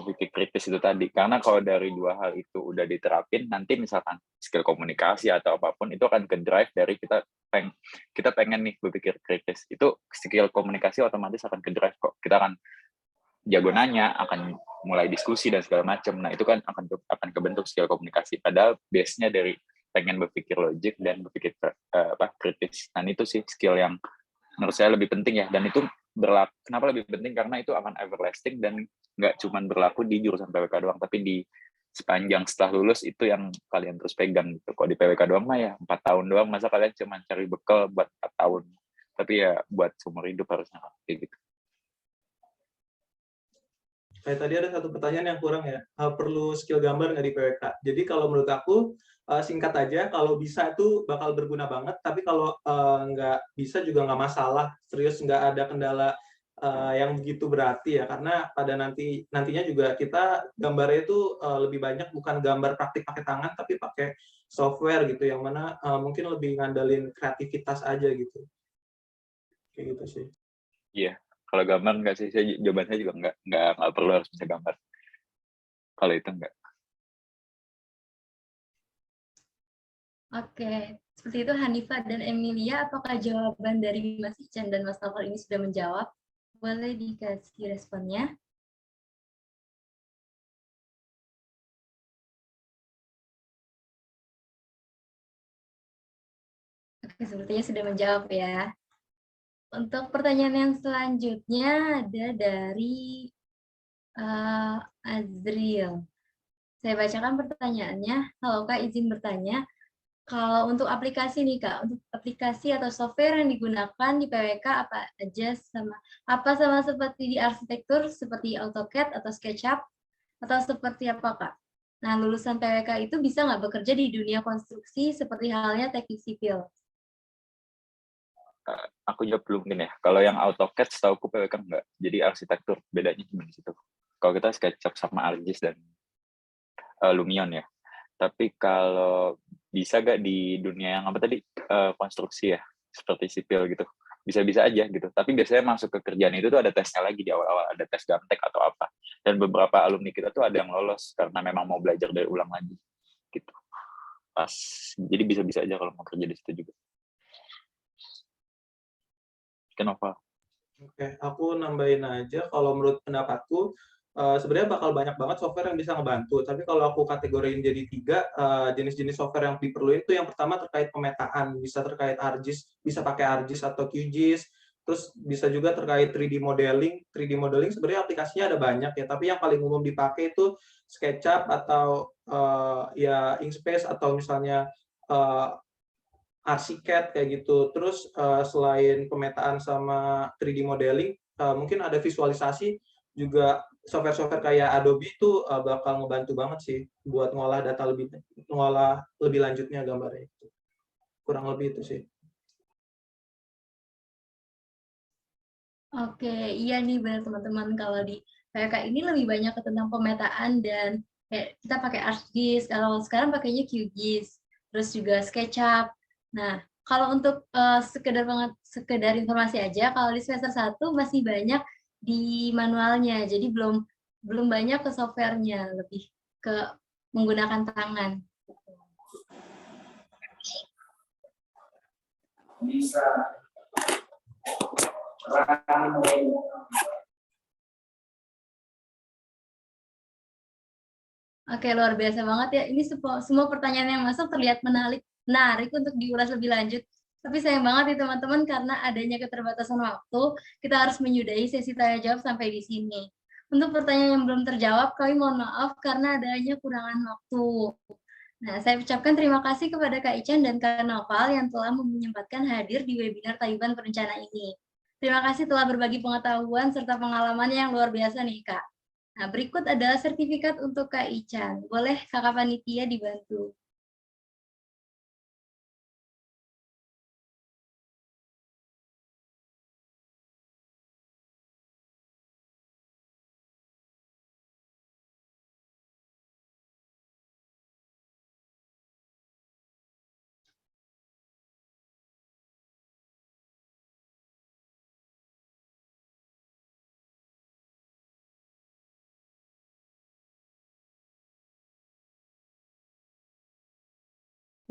berpikir kritis itu tadi. Karena kalau dari dua hal itu udah diterapin, nanti misalkan skill komunikasi atau apapun itu akan ke drive dari kita pengen nih berpikir kritis. Itu skill komunikasi otomatis akan ke drive kok. Kita akan jago nanya, akan mulai diskusi dan segala macam. Nah, itu kan akan kebentuk skill komunikasi. Padahal base-nya dari pengen berpikir logik dan berpikir kritis. Dan itu sih skill yang menurut saya lebih penting ya. Dan itu berlaku. Kenapa lebih penting? Karena itu akan everlasting dan nggak cuma berlaku di jurusan PWK doang, tapi di sepanjang setelah lulus itu yang kalian terus pegang gitu. Kalau di PWK doang mah ya 4 tahun doang, masa kalian cuma cari bekal buat 4 tahun. Tapi ya buat seumur hidup harusnya kayak gitu. Kayak tadi ada satu pertanyaan yang kurang ya, perlu skill gambar nggak di PWK? Jadi kalau menurut aku, singkat aja, kalau bisa itu bakal berguna banget, tapi kalau nggak bisa juga nggak masalah, serius nggak ada kendala yang begitu berarti ya, karena pada nantinya juga kita gambarnya itu lebih banyak bukan gambar praktik pakai tangan, tapi pakai software gitu, yang mana mungkin lebih ngandalin kreativitas aja gitu. Kayak gitu sih. Iya. Kalau gambar enggak sih, jawaban saya juga enggak perlu harus bisa gambar. Kalau itu enggak. Oke, seperti itu Hanifah dan Emilia, apakah jawaban dari Mas Ican dan Mas Novel ini sudah menjawab? Boleh dikasih responnya. Oke, sepertinya sudah menjawab ya. Untuk pertanyaan yang selanjutnya ada dari Azril. Saya bacakan pertanyaannya. Halo Kak, izin bertanya. Kalau untuk aplikasi nih Kak, untuk aplikasi atau software yang digunakan di PWK apa sama seperti di arsitektur seperti AutoCAD atau SketchUp atau seperti apa Kak? Nah, lulusan PWK itu bisa nggak bekerja di dunia konstruksi seperti halnya teknik sipil? Aku jawab dulu mungkin ya. Kalau yang AutoCAD setahu aku PWK enggak. Jadi arsitektur bedanya cuma di situ. Kalau kita SketchUp sama ArcGIS dan Lumion ya. Tapi kalau bisa nggak di dunia yang apa tadi konstruksi ya, seperti sipil gitu, bisa-bisa aja gitu. Tapi biasanya masuk ke kerjaan itu tuh ada tesnya lagi di awal-awal, ada tes gamtek atau apa. Dan beberapa alumni kita tuh ada yang lolos karena memang mau belajar dari ulang lagi gitu. Jadi bisa-bisa aja kalau mau kerja di situ juga. Kenapa? Oke, aku nambahin aja kalau menurut pendapatku sebenarnya bakal banyak banget software yang bisa ngebantu. Tapi kalau aku kategoriin jadi 3 jenis-jenis software yang diperluin itu yang pertama terkait pemetaan, bisa terkait ArcGIS, bisa pakai ArcGIS atau QGIS. Terus bisa juga terkait 3D modeling. 3D modeling sebenarnya aplikasinya ada banyak ya, tapi yang paling umum dipakai itu SketchUp atau ya Inkspace atau misalnya ArchiCAD kayak gitu. Terus selain pemetaan sama 3D modeling, mungkin ada visualisasi juga. Software-software kayak Adobe itu bakal ngebantu banget sih buat ngolah lebih lanjutnya gambarnya itu. Kurang lebih itu sih. Oke, iya nih benar teman-teman. Kalau di PWK ini lebih banyak tentang pemetaan dan kayak kita pakai ArcGIS. Kalau sekarang pakainya QGIS, terus juga SketchUp. Nah, kalau untuk sekedar informasi aja, kalau di semester 1 masih banyak di manualnya, jadi belum banyak ke softwarenya, lebih ke menggunakan tangan. Bisa Oke, luar biasa banget ya. Ini semua pertanyaan yang masuk terlihat menarik untuk diulas lebih lanjut. Tapi sayang banget nih teman-teman, karena adanya keterbatasan waktu, kita harus menyudahi sesi tanya jawab sampai di sini. Untuk pertanyaan yang belum terjawab, kami mohon maaf karena adanya kurangan waktu. Nah, saya ucapkan terima kasih kepada Kak Ican dan Kak Noval yang telah menyempatkan hadir di webinar Tayuban Perencana ini. Terima kasih telah berbagi pengetahuan serta pengalaman yang luar biasa nih, Kak. Nah, berikut adalah sertifikat untuk Kak Ican. Boleh Kakak Panitia dibantu?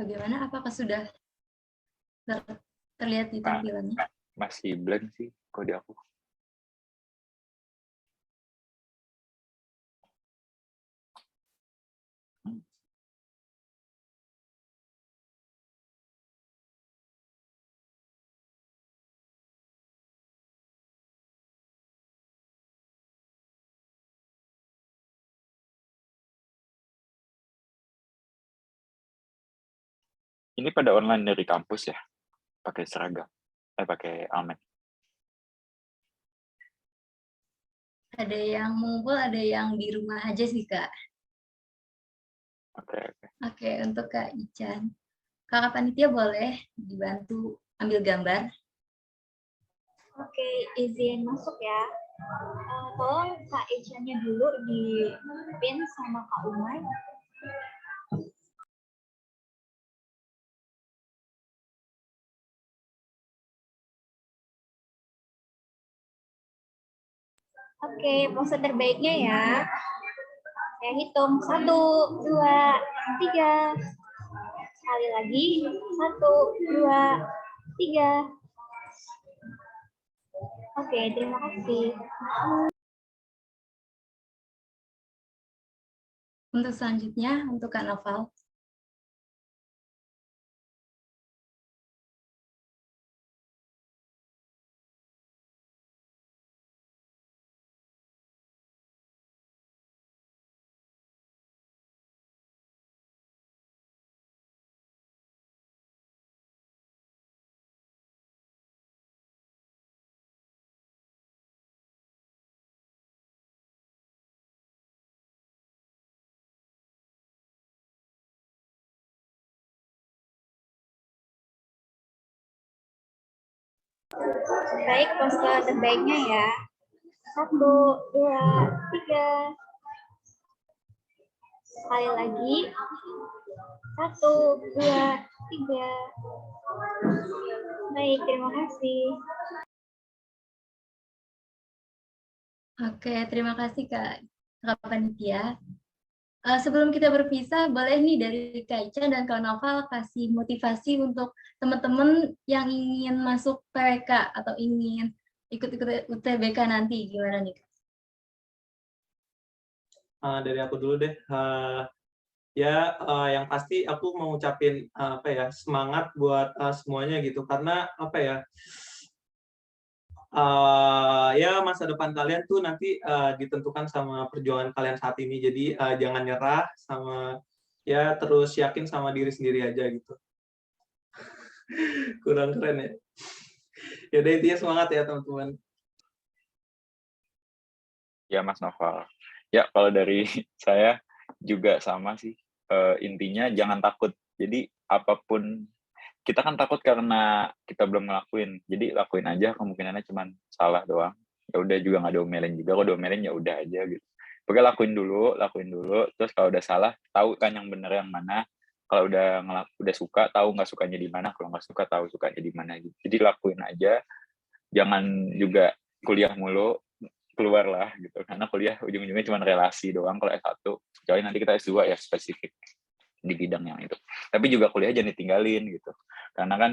Bagaimana? Apakah sudah terlihat di tampilannya? Masih blank sih kode aku. Ini pada online dari kampus ya? Pakai seragam? Pakai almet? Ada yang mengumpul, ada yang di rumah aja sih, Kak. Oke. Oke, untuk Kak Ican. Kakak Panitia boleh dibantu ambil gambar? Oke, izin masuk ya. Tolong Kak Ican-nya dulu di pin sama Kak Umay. Oke, pose terbaiknya ya. Saya hitung 1, 2, 3. Sekali lagi 1, 2, 3. Oke, terima kasih. Untuk selanjutnya, untuk Kak Noval. Baik, pose terbaiknya ya. 1, 2, 3. Sekali lagi. 1, 2, 3. Baik, terima kasih. Oke, terima kasih Kak Panitia. Sebelum kita berpisah, boleh nih dari Kak Ican dan Kak Noval kasih motivasi untuk teman-teman yang ingin masuk PWK atau ingin ikut-ikut UTBK nanti. Gimana nih, Kak? Dari aku dulu deh. Yang pasti aku mau ngucapin semangat buat semuanya gitu, karena masa depan kalian tuh nanti ditentukan sama perjuangan kalian saat ini. Jadi jangan nyerah, terus yakin sama diri sendiri aja gitu. Kurang keren ya. Yaudah, intinya semangat ya teman-teman. Ya Mas Noval. Ya kalau dari saya juga sama sih. Intinya jangan takut. Jadi apapun, kita kan takut karena kita belum ngelakuin. Jadi lakuin aja, kemungkinannya cuma salah doang. Ya udah, juga nggak diomelin juga. Kalau diomelin ya udah aja gitu. Pokoknya lakuin dulu. Terus kalau udah salah, tahu kan yang bener yang mana. Kalau udah suka, tahu nggak sukanya di mana. Kalau nggak suka, tahu sukanya di mana gitu. Jadi lakuin aja. Jangan juga kuliah mulu, keluar lah gitu, karena kuliah ujung-ujungnya cuma relasi doang kalau S1, kecuali nanti kita S2 ya spesifik di bidang yang itu. Tapi juga kuliah jangan ditinggalin gitu, karena kan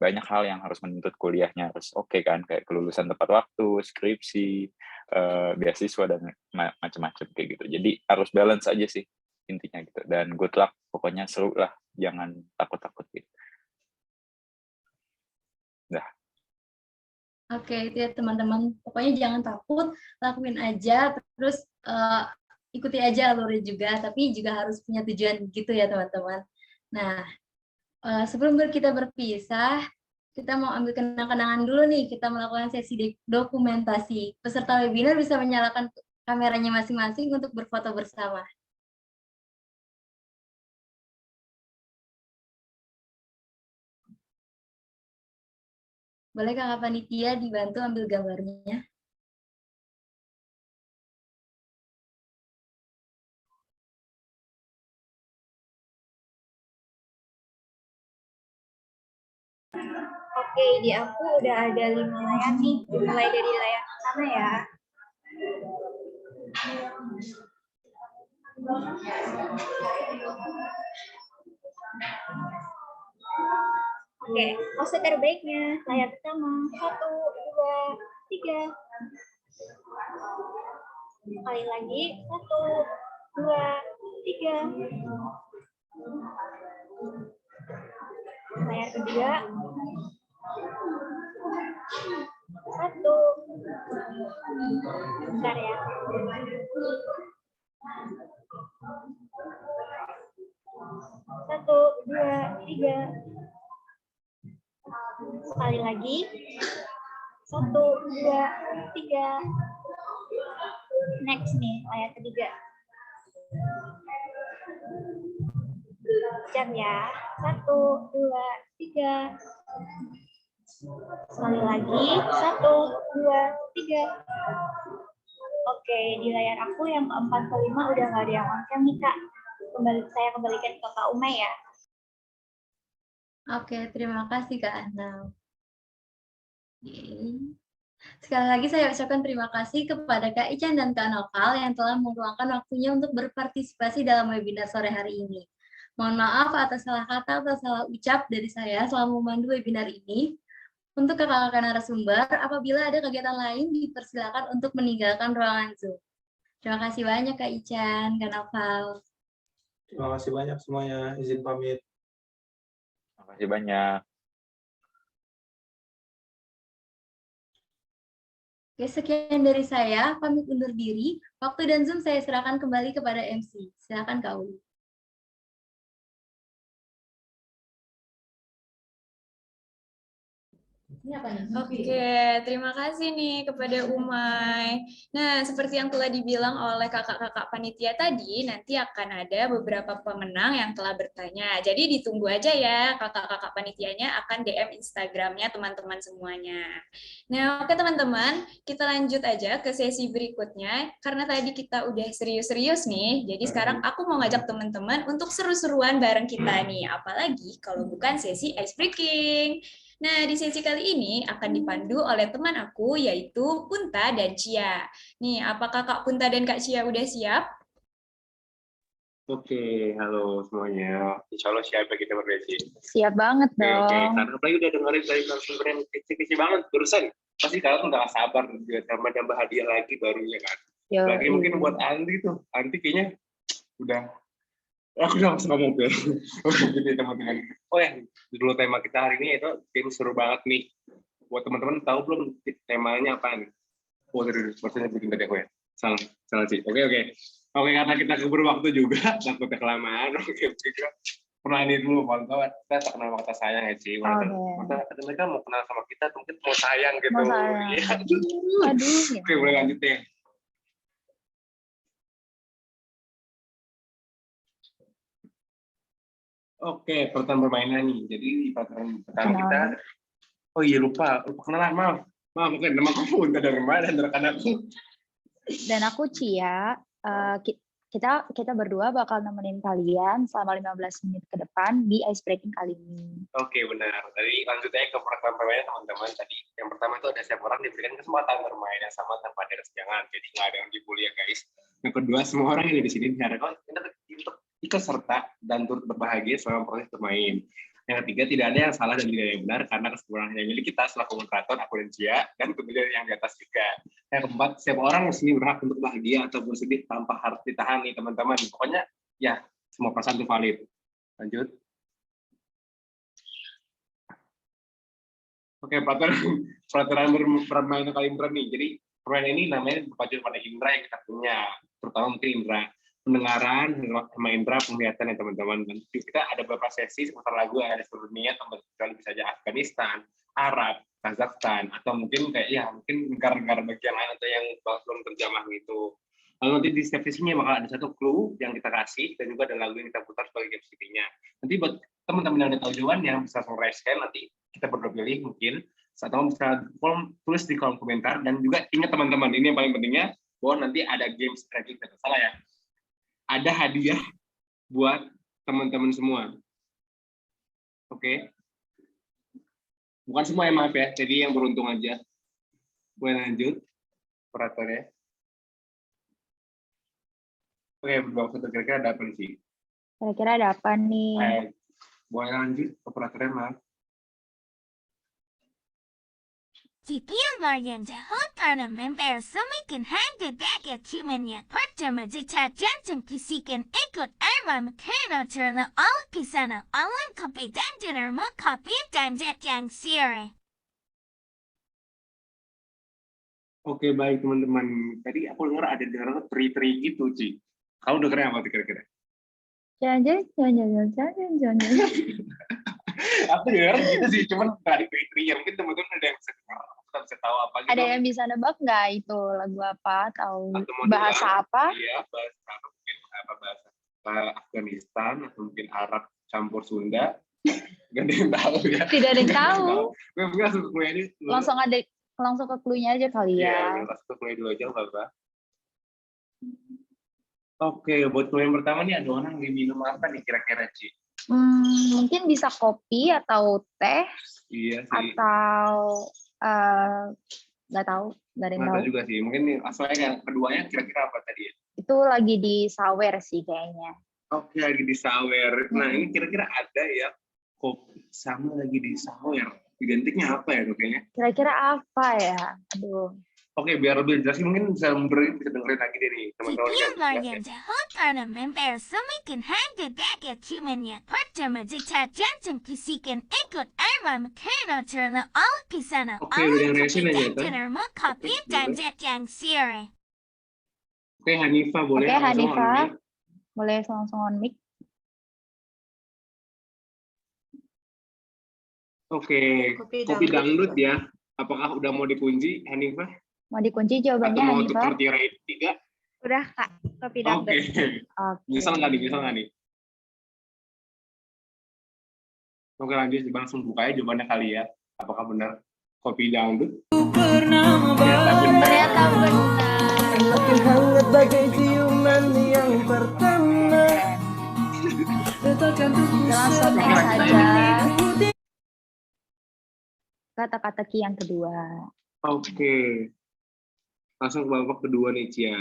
banyak hal yang harus menuntut kuliahnya harus oke kan, kayak kelulusan tepat waktu, skripsi, beasiswa dan macam-macam kayak gitu. Jadi harus balance aja sih, intinya gitu. Dan good luck, pokoknya seru lah, jangan takut-takut gitu. Dah. Oke, itu ya teman-teman. Pokoknya jangan takut, lakuin aja, terus ikuti aja alurnya juga, tapi juga harus punya tujuan gitu ya teman-teman. Nah, sebelum kita berpisah, kita mau ambil kenang-kenangan dulu nih, kita melakukan sesi dokumentasi. Peserta webinar bisa menyalakan kameranya masing-masing untuk berfoto bersama. Boleh Kakak Panitia dibantu ambil gambarnya? Oke, di aku udah ada 5 layar nih. Dimulai dari layar pertama ya. Oke, pose terbaiknya. Layar pertama, 1, 2, 3. Sekali lagi, 1, 2, 3. Layar kedua, 1. Bentar ya. Satu, dua, tiga. Sekali lagi. 1, 2, 3. Next nih, layar ketiga. Jam ya. 1, 2, 3. Sekali lagi. 1, 2, 3. Oke, di layar aku yang keempat kelima udah nggak ada yang on cam nih Kak. Saya kembalikan ke Kak Umay ya. Oke, terima kasih Kak Anam. Sekali lagi saya ucapkan terima kasih kepada Kak Ican dan Kak Noval yang telah meluangkan waktunya untuk berpartisipasi dalam webinar sore hari ini. Mohon maaf atas salah kata atau salah ucap dari saya selama memandu webinar ini. Untuk kakak-kakak narasumber, apabila ada kegiatan lain, dipersilakan untuk meninggalkan ruangan Zoom. Terima kasih banyak Kak Ican, Kak Noval. Terima kasih banyak semuanya. Izin pamit. Terima kasih banyak. Oke, sekian dari saya. Pamit undur diri. Waktu dan Zoom saya serahkan kembali kepada MC. Silakan Kak Uli. Oke, terima kasih nih kepada Umay. Nah, seperti yang telah dibilang oleh kakak-kakak panitia tadi, nanti akan ada beberapa pemenang yang telah bertanya. Jadi ditunggu aja ya, kakak-kakak panitianya akan DM Instagramnya teman-teman semuanya. Nah, oke teman-teman, kita lanjut aja ke sesi berikutnya. Karena tadi kita udah serius-serius nih, jadi sekarang aku mau ngajak teman-teman untuk seru-seruan bareng kita nih. Apalagi kalau bukan sesi ice breaking. Nah, di sesi kali ini akan dipandu oleh teman aku, yaitu Punta dan Cia. Nih, apakah Kak Punta dan Kak Cia udah siap? Oke, halo semuanya. Insya Allah siap ya kita berdiri. Siap banget Oke, dong. karena apalagi udah dengerin dari narasumber yang kece-kece banget barusan. Pasti kalian nggak sabar juga tambah-tambah hadiah lagi barunya kan. Lagi mungkin buat Andi tuh. Andi kayaknya udah aku udah langsung ngomong tuh. Jadi teman-teman. Oh ya, dulu tema kita hari ini itu game seru banget nih. Buat teman-teman tahu belum temanya apa nih? Oh, serius, maksudnya bikin tadi aku ya. Salah sih. Oke. Oke, karena kita keburu waktu juga, takutnya kelamaan. Oke. Pernah ini dulu, kawan-kawan. Kita tak kenal kata sayang ya, Ci. Mereka mau kenal sama kita, mungkin mau sayang gitu. Mau sayang. Ya. Aduh. Oke, boleh lanjut deh. Oke, pertanyaan permainan nih. Jadi di pertanyaan pertama kita, oh iya lupa kenalan, maaf. Oke, nama aku Punta dan rekan aku. Dan aku Cia. Kita berdua bakal nemenin kalian selama 15 menit ke depan di ice breaking kali ini. Oke, benar. Tadi lanjutnya ke pertanyaan permainan teman-teman. Tadi yang pertama itu ada setiap orang diberikan kesempatan bermain yang sama tanpa ada kesenjangan. Jadi nggak ada yang dibully ya guys. Yang kedua, semua orang yang di sini diharapkan untuk ikut serta dan turut berbahagia selama proses bermain. Yang ketiga, tidak ada yang salah dan tidak ada yang benar karena kesempurnaan hanya milik kita selaku moderator, aku dan Cia, dan kemudian yang di atas juga. Yang keempat, setiap orang di sini berhak untuk bahagia ataupun sedih tanpa harus ditahan nih teman-teman. Pokoknya Ya, semua perasaan itu valid. Lanjut. Oke, peraturan bermain kali indra nih. Jadi permainan ini namanya berpacu pada indra yang kita punya, terutama mungkin indra pendengaran, sama indra penglihatan ya teman-teman. Dan kita ada beberapa sesi seputar lagu yang ada di seluruh dunia, teman-teman bisa aja Afghanistan, Arab, Kazakhstan, atau mungkin kayak ya mungkin negara-negara bagian lain atau yang belum terjamah gitu. Lalu nanti di setiap sesinya bakal ada satu clue yang kita kasih dan juga ada lagu yang kita putar sebagai game CD-nya. Nanti buat teman-teman yang udah tahu jawabannya bisa langsung raise hand, nanti kita berdua pilih mungkin atau bisa tulis di kolom komentar. Dan juga ingat teman-teman, ini yang paling pentingnya bahwa nanti ada game strategy, tidak salah ya, ada hadiah buat teman-teman semua. Oke, bukan semua ya, maaf ya, jadi yang beruntung aja. Boleh lanjut operatornya. Oke, berdua foto kira-kira ada apa sih? Kira-kira ada apa nih? Boleh lanjut operatornya, maaf. Tipierlargen de hotparna member sumikin hangde daga kumenya partama de tajantum pisikin ikut arma mekano turna all pisana alam kopi danjener mo kopi danjet yang sire. Oke, baik teman-teman. Tadi aku dengar ada teri-teri gitu, Ci. Kamu dengarnya apa tuh kira-kira? Jangan. Aku dengar gitu sih, cuman nggak di teri-teri. Mungkin teman-teman ada yang bisa dengar, kita bisa tahu apa gitu. Ada yang bisa nebak nggak itu lagu apa atau bahasa apa? Iya, bahasa apa, mungkin apa bahasa Afghanistan atau mungkin Arab campur Sunda. Gak ada yang tahu ya. Tidak ada yang tahu. Langsung ke clue-nya aja kali ya. Iya, langsung ke clue dulu aja, Bapak. Oke, buat clue yang pertama nih ada orang yang minum apa nih kira-kira, Ci? Mungkin bisa kopi atau teh. Iya sih. Atau nggak tahu, nggak ada yang tahu juga sih. Mungkin asalnya yang keduanya kira-kira apa tadi ya? Itu lagi di sawer sih kayaknya. Oke, lagi di sawer. Nah, ini kira-kira ada ya kopi sama lagi di sawer. Identiknya apa ya kayaknya? Kira-kira apa ya? Aduh. Oke, biar lebih jelas mungkin bisa dengerin lagi deh nih teman-teman. Tipierlargen de hotparna member sumikin hangde daga kumenya partama de tajantum pisikin ikut arma mekano turna all pisana alam kopi danjener mo kopi danjet yang sire. Oke, Hanifah boleh. Oke, Hanifah. Boleh langsung on mic. Oke, kopi dangdut ya. Apakah udah mau dikunci, Hanifah? Mau dikunci jawabannya, Hanifah? Atau mau Hanifah? tukar tirai 3? Udah, Kak. Kopi dangdut. Oke. Bisa nggak nih? Oke, lanjut. Langsung buka aja jawabannya kali ya. Apakah benar kopi dangdut? Ternyata benar. Tapi hangat bagai ciuman yang pertama. Langsung next saja. Kata-kata ki yang kedua. Oke. Langsung ke babak kedua nih, Cia.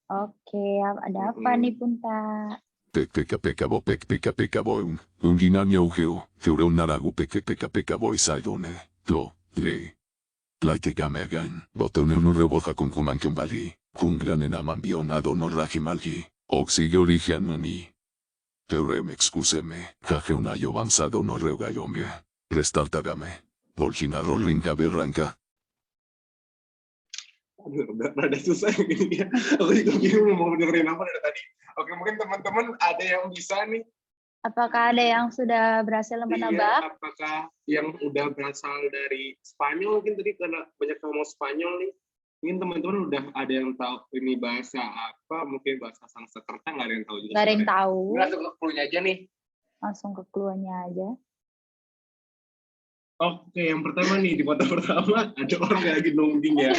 Oke, ada apa nih, Punta? Peka boy. Unginanya ugeo. Theuro naragu peka boy saidone. Do, le. Like gamegan. Botone no reboja con kuman kembali. Kungran en amambionado no rajimalgi. Oxige origen mani. Teurem excuseme. Caje un ayo avanzado no reugayombe. Restartagame. Volgina rollinga berranca. Aduh, rada susah gini ya. Aku juga bingung mau dengerin apa dari tadi. Oke, mungkin teman-teman ada yang bisa nih. Apakah ada yang sudah berhasil menebak? Iya, apakah yang udah berasal dari Spanyol mungkin tadi karena banyak ngomong Spanyol nih. Mungkin teman-teman udah ada yang tahu ini bahasa apa? Mungkin bahasa Sanskerta nggak ada yang tahu juga. Nggak ada yang tahu. Langsung ke clue-nya aja nih. Langsung ke clue-nya aja. Oke, yang pertama nih di foto pertama ada orang yang lagi nungging ya.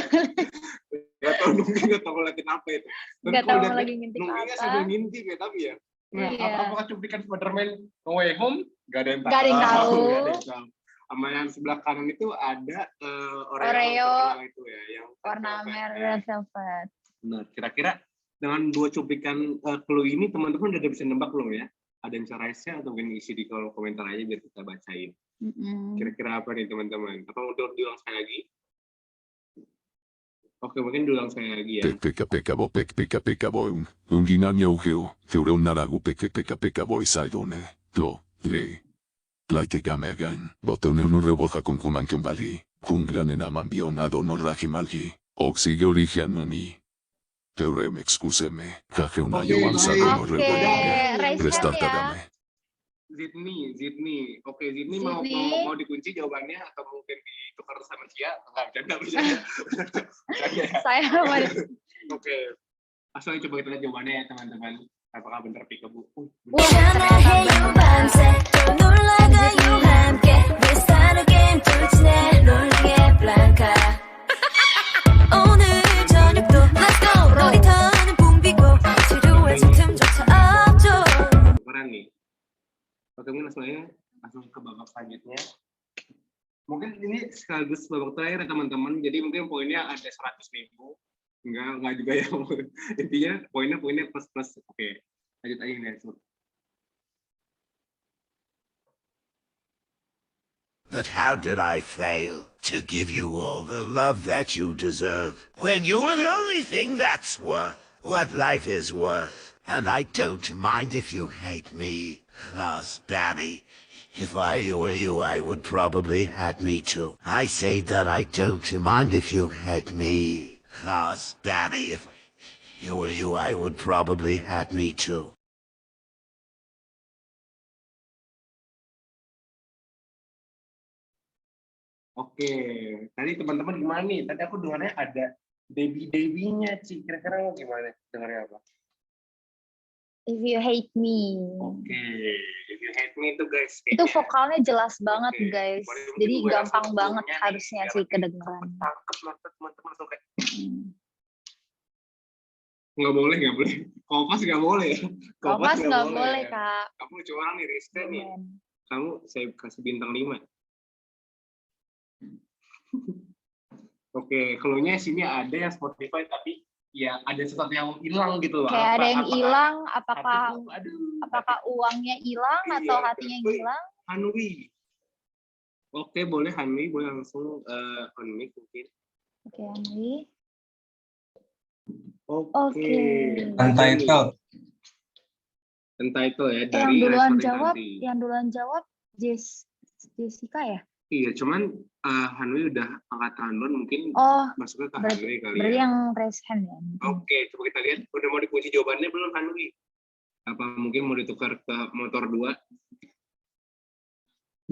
Gak tau nungging, gak tau ngeliatin apa itu. Gak tau lagi ngintip apa. Nunggingnya sambil ngintip ya, tapi ya. Nah, iya. apakah cuplikan Spider-Man No Way Home? Gak ada yang tahu. Gak ada yang tahu. Sama yang sebelah kanan itu ada Oreo itu ya, yang warna merah velvet. Nah, kira-kira dengan dua cuplikan clue ini teman-teman udah bisa nebak belum ya? Ada yang bisa raise-nya atau mungkin isi di kolom komentar aja biar kita bacain. Kira-kira apa nih teman-teman? Apa mau diulang sekali lagi? Oke, mungkin diulang saya lagi ya. Peka boy. Ungginanya ugeo. Theorem naragu peka boy saidone. Do. Le. Laite gamegan. Botone no reboja con kuman kembali. Kungran en amambionado no rajimalgi. Oxige originani. Teorem excuseme. Kaje una yo avanzado no reboja. Restartadame. Zidni. Oke, Zidni mau dikunci jawabannya atau mungkin ditukar sama Cia? Enggak, bisa. Saya mau. Oke. Asal coba kita lihat jawabannya ya, teman-teman. Apakah benar Peekaboo? Keren nih. Oke, mungkin langsung ke babak selanjutnya. Mungkin ini sekaligus babak terakhir ya teman-teman. Jadi mungkin poinnya ada 100.000. Enggak juga ya. Intinya poinnya plus. Oke, lanjut aja nih. But how did I fail to give you all the love that you deserve when you were the only thing that's worth what life is worth? And I don't mind if you hate me, 'cause Daddy, if I were you, I would probably hate me too. I say that I don't mind if you hate me, 'cause Daddy, if you were you, I would probably hate me too. Oke, tadi teman-teman gimana nih? Tadi aku dengarnya ada Debbie-nya, Ci. Kira-kira gimana? Dengarnya apa? If you hate me. Oke, if you hate me itu guys. Itu vokalnya jelas banget guys. Jadi gue gampang langsung banget ngomongnya harusnya sih kedengeran. Tangkep teman-teman langsung kayak. Nggak boleh. Kompas nggak boleh ya. Kompas nggak boleh, Kak. Kamu lucu orang nih, Rizka nih. Kamu saya kasih bintang 5. Oke, keluarnya sini ada yang Spotify tapi ya ada sesuatu yang hilang gitu loh. Kayak ada yang hilang, apakah uangnya hilang atau hatinya yang hilang? Hanwi. Oke, boleh Hanwi, boleh langsung Hanwi mungkin. Oke, Hanwi. Oke. Untitled ya dari Yang duluan jawab Jessica ya? Iya, cuman Hanwi udah angkat tangan mungkin masuknya ke Hanwi kali ya. Berarti yang raise hand ya. Oke, coba kita lihat udah mau dikunci jawabannya belum Hanwi? Apa mungkin mau ditukar ke motor 2?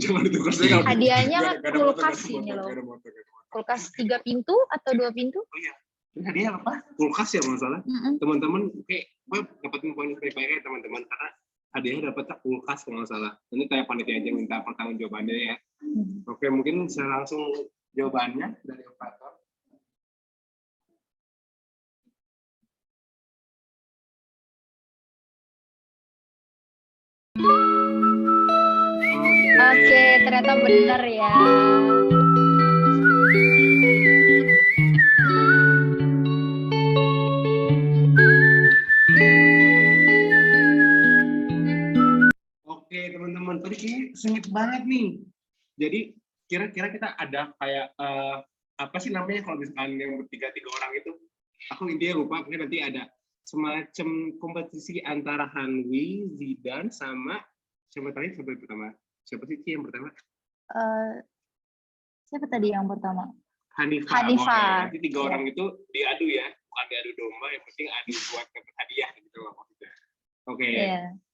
Jangan ditukar saya. Hadiahnya kulkas ini loh. Kulkas 3 pintu atau 2 pintu? Oh iya. Hadiah apa? Kulkas ya masalah. Teman-teman kayak dapatin poin Spotify ya teman-teman karena hadiahnya dapat kulkas kalau nggak salah. Ini kayak panitia aja minta pertanggung jawabannya ya. Oke, mungkin bisa langsung jawabannya dari operator. Oke, ternyata benar ya. Oke, teman-teman, tadi kayaknya sengit banget nih. Jadi kira-kira kita ada kayak apa sih namanya kalau misalkan yang bertiga orang itu? Aku intinya lupa, mungkin nanti ada semacam kompetisi antara Hanwi, Zidan, sama siapa tadi yang pertama? Siapa sih yang pertama? Siapa tadi yang pertama? Hanifah. Nanti 3 orang itu diadu ya, bukan diadu domba, yang penting adu buat dapat hadiah gitu loh maksudnya. Oke.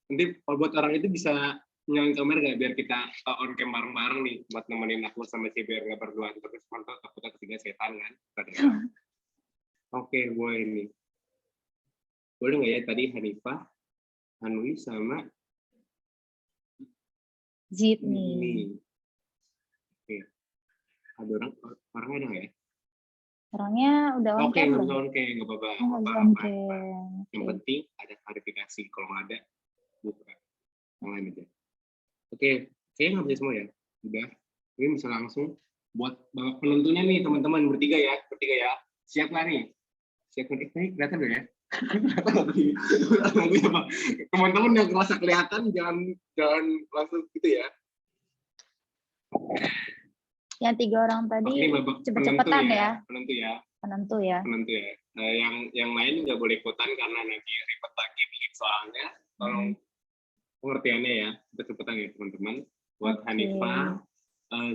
Nanti buat orang itu bisa nyalain kamera nggak biar kita on cam bareng-bareng nih buat nemenin aku sama si biar nggak berdua terus mantap takutnya ketiga setan kan. Oke, boleh ini. Boleh nggak ya tadi Hanifah, Hanwi sama Zidni. Oke. Ada orangnya ada nggak ya? Orangnya udah on cam belum? Oke, nggak apa-apa. Yang penting ada klarifikasi. Kalau nggak ada, buka. Yang lain aja. Oke, kayaknya nggak bisa semua ya. Udah. Ini bisa langsung buat babak penentunya nih teman-teman bertiga ya. Siap nggak nih? Siap nih? Kelihatan dong ya? Teman-teman yang ngerasa kelihatan jangan langsung gitu ya. Yang 3 orang tadi cepet-cepetan ya. Penentu ya. Penentu ya. Penentu ya. Yang lain nggak boleh ikutan karena nanti ribet lagi bikin soalnya. Tolong pengertiannya ya, cepetan ya teman-teman. Buat Hanifah,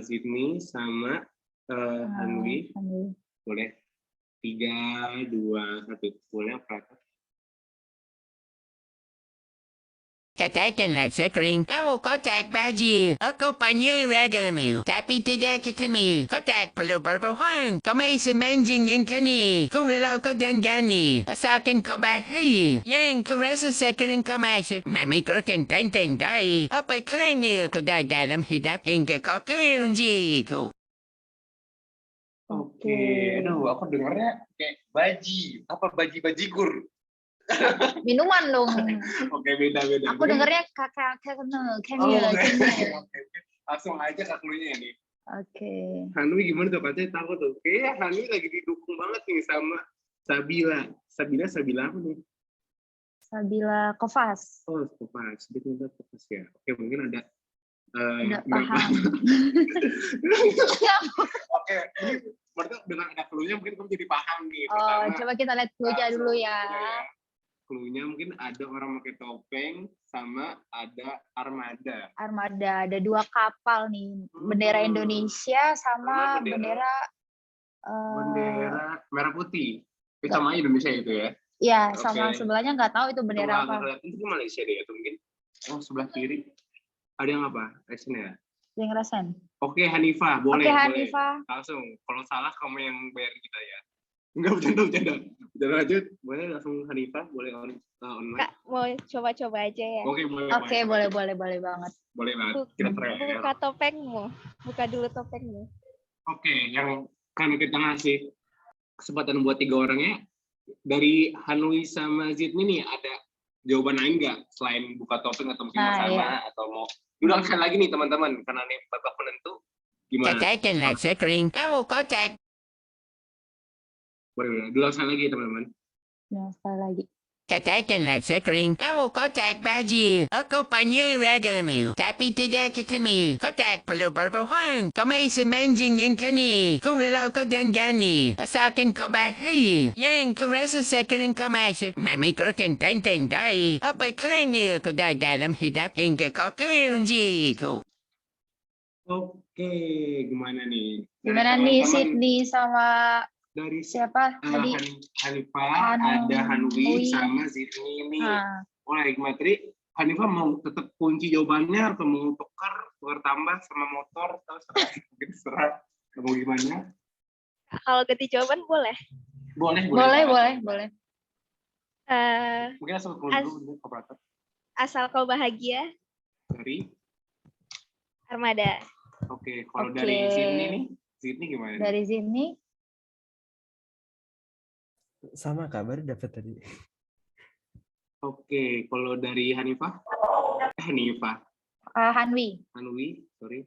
Zidni sama Hanwi, boleh 3, 2, 1, boleh praktek. Katakan sekering, kamu kotak baju. Aku panggil ragamu, tapi tidak ketemu. Kotak perlu berbohong. Kau masih menjinginkan ni. Kalau kau danggani, asalkan kau bahagia. Yang kau rasa sekering kau masuk, memikirkan tentang apa kerana kau dalam hidup hingga kau kerja itu. Oke, aduh, aku dengarnya kayak baji. Apa baji-bajigur? Minuman dong. Oke, beda. Aku dengarnya kakak Kenya. Langsung aja ke clue-nya nih. Oke. Hanwi gimana tuh? Katanya tahu tuh. Kayaknya Hanwi lagi didukung banget nih sama Sabila. Sabila apa nih? Sabila Kofas. Oh, Kofas. Dia minta Kofas ya. Oke, mungkin ada Nggak paham. Oke, ini berarti dengan ada clue-nya mungkin kamu jadi paham nih. Oh, Pertama, coba kita lihat clue-nya dulu ya. Clue-nya mungkin ada orang pakai topeng sama ada armada. Armada, ada 2 kapal nih. Bendera Indonesia sama bendera merah putih. Sama Indonesia itu ya? Iya, sama sebelahnya nggak tahu itu bendera apa. Itu Malaysia deh atau mungkin sebelah kiri. Ada yang apa? Resen ya? Yang Rasen. Oke, Hanifah, boleh. Oke, Hanifah. Langsung, kalau salah kamu yang bayar kita ya. Enggak, bercanda. Udah lanjut, boleh langsung Hanifah, boleh online. Kak, mau coba-coba aja ya? Oke, boleh. Oke, boleh banget. Boleh banget, kita try. Buka topengmu, buka dulu topengmu. Oke, yang kan kita ngasih kesempatan buat 3 orangnya, dari Hanwi sama Zidni nih, ada jawaban lain nggak? Selain buka topeng atau mungkin sama, atau mau ulang sekali lagi nih teman-teman, karena ini babak penentu, gimana? Katakan sekering, kamu kotak. Boleh, ulang sekali lagi teman-teman. Ya, sekali lagi. Katakan sekering, kamu kotak baju. Aku panggil ragamu, tapi tidak ketemu. Kotak perlu berbohong. Kau masih menjinginkan ni. Kalau kau danggani, asalkan kau bahagia. Yang kau rasa sekering kau masuk, memikirkan tentang apa kerana kau dalam hidup hingga kau kerja itu. Oke, gimana nih? Gimana nih Sydney sama dari siapa tadi? Hanifah, ada Hanwi sama Zidni ini. Oleh Matri, Hanifah mau tetap kunci jawabannya atau mau tukar tambah sama motor atau serah mau gimana? Kalau ganti jawaban boleh? Boleh. Mungkin asal dulu operator. Asal kau bahagia. Dari Armada. Oke, kalau dari Zidni gimana? Dari Zidni sama kabar dapat tadi. Oke, kalau dari Hanifah? Hanwi, sorry.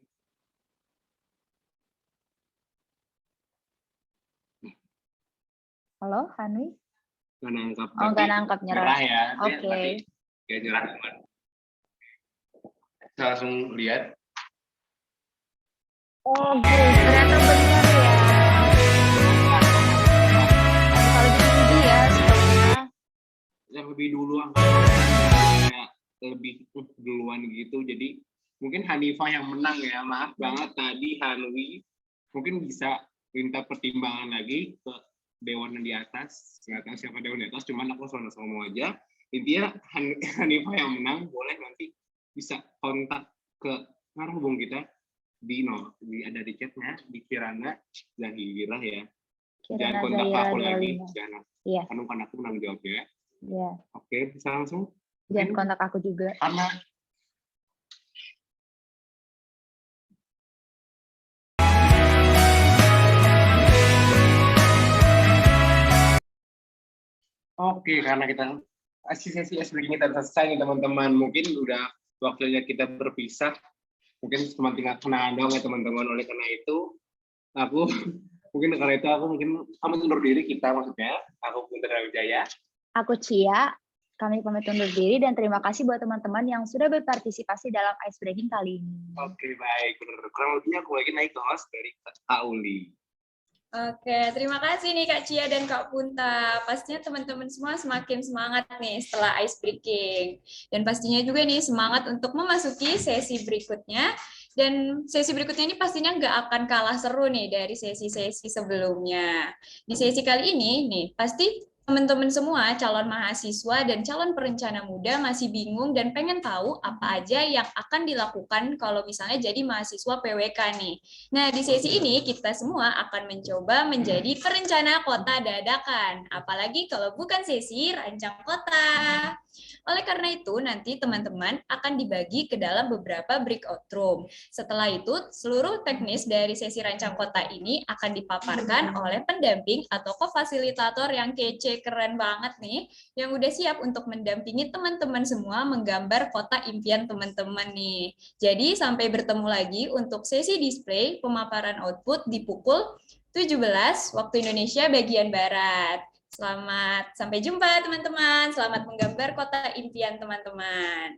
Halo, Hanwi? Nggak nangkap. Oh, nggak nangkap, nyerah ya. Oke. Ya, nyerah. Kita langsung lihat. Oh, ternyata benar ya. Yang lebih duluan lebih duluan gitu, jadi mungkin Hanifah yang menang ya. Maaf banget tadi Hanwi, mungkin bisa minta pertimbangan lagi ke dewan di atas. Nggak tahu siapa dewan di atas, cuman aku selalu ngomong aja intinya Hanifah yang menang. Boleh nanti bisa kontak ke hubung kita di ada di chatnya di Kirana Zahira ya. Jangan kontak aku lagi, jangan. Kan aku menang jawab ya. Iya. Oke, bisa langsung. Jangan kontak aku juga. Karena karena kita sesi ini kita selesai nih teman-teman. Mungkin udah waktunya kita berpisah. Mungkin cuma tinggal kenangan doang ya teman-teman. Oleh karena itu, aku undur diri kita maksudnya. Aku Putra Wijaya. Aku Cia, kami pamit undur diri dan terima kasih buat teman-teman yang sudah berpartisipasi dalam ice breaking kali ini. Oke, baik. Kurang lebihnya aku lagi naik host dari Kak Uli. Oke, terima kasih nih Kak Cia dan Kak Punta. Pastinya teman-teman semua semakin semangat nih setelah ice breaking. Dan pastinya juga nih semangat untuk memasuki sesi berikutnya. Dan sesi berikutnya ini pastinya nggak akan kalah seru nih dari sesi-sesi sebelumnya. Di sesi kali ini nih, pasti teman-teman semua calon mahasiswa dan calon perencana muda masih bingung dan pengen tahu apa aja yang akan dilakukan kalau misalnya jadi mahasiswa PWK nih. Nah, di sesi ini kita semua akan mencoba menjadi perencana kota dadakan, apalagi kalau bukan sesi rancang kota. Oleh karena itu, nanti teman-teman akan dibagi ke dalam beberapa breakout room. Setelah itu, seluruh teknis dari sesi rancang kota ini akan dipaparkan oleh pendamping atau co-fasilitator yang kece, keren banget nih, yang udah siap untuk mendampingi teman-teman semua menggambar kota impian teman-teman nih. Jadi, sampai bertemu lagi untuk sesi display pemaparan output di pukul 17 waktu Indonesia bagian Barat. Selamat sampai jumpa teman-teman. Selamat menggambar kota impian teman-teman.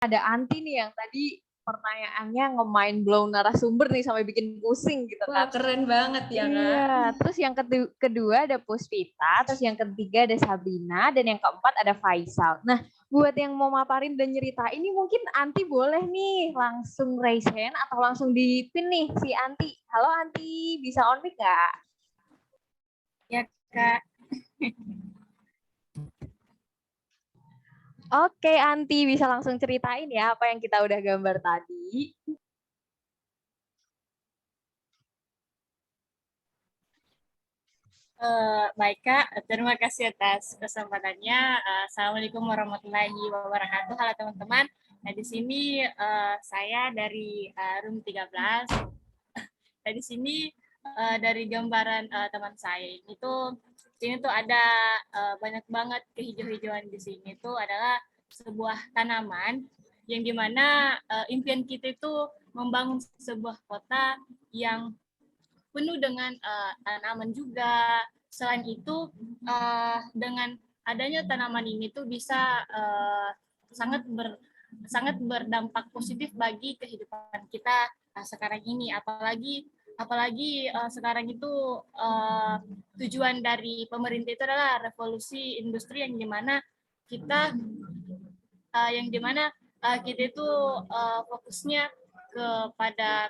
ada Anti nih yang tadi pertanyaannya nge-mind blow narasumber nih sampai bikin pusing gitu kan. Wah, keren banget ya, Kak. Iya, terus yang kedua ada Puspita, terus yang ketiga ada Sabrina, dan yang keempat ada Faisal. Nah, buat yang mau maparin dan nyerita ini mungkin Anti boleh nih langsung raise hand atau langsung di-pin nih si Anti. Halo Anti, bisa on mic nggak? Ya, Kak. Oke, Anti bisa langsung ceritain ya apa yang kita udah gambar tadi. Baik Kak, terima kasih atas kesempatannya. Assalamualaikum warahmatullahi wabarakatuh. Halo teman-teman. Nah, di sini saya dari room 13. Nah, di sini dari gambaran teman saya ini tuh ada banyak banget kehijau-hijauan di sini. Itu adalah sebuah tanaman yang dimana impian kita itu membangun sebuah kota yang penuh dengan tanaman juga. Selain itu, dengan adanya tanaman ini tuh bisa sangat berdampak positif bagi kehidupan kita sekarang ini. Apalagi sekarang itu tujuan dari pemerintah itu adalah revolusi industri yang dimana kita itu fokusnya kepada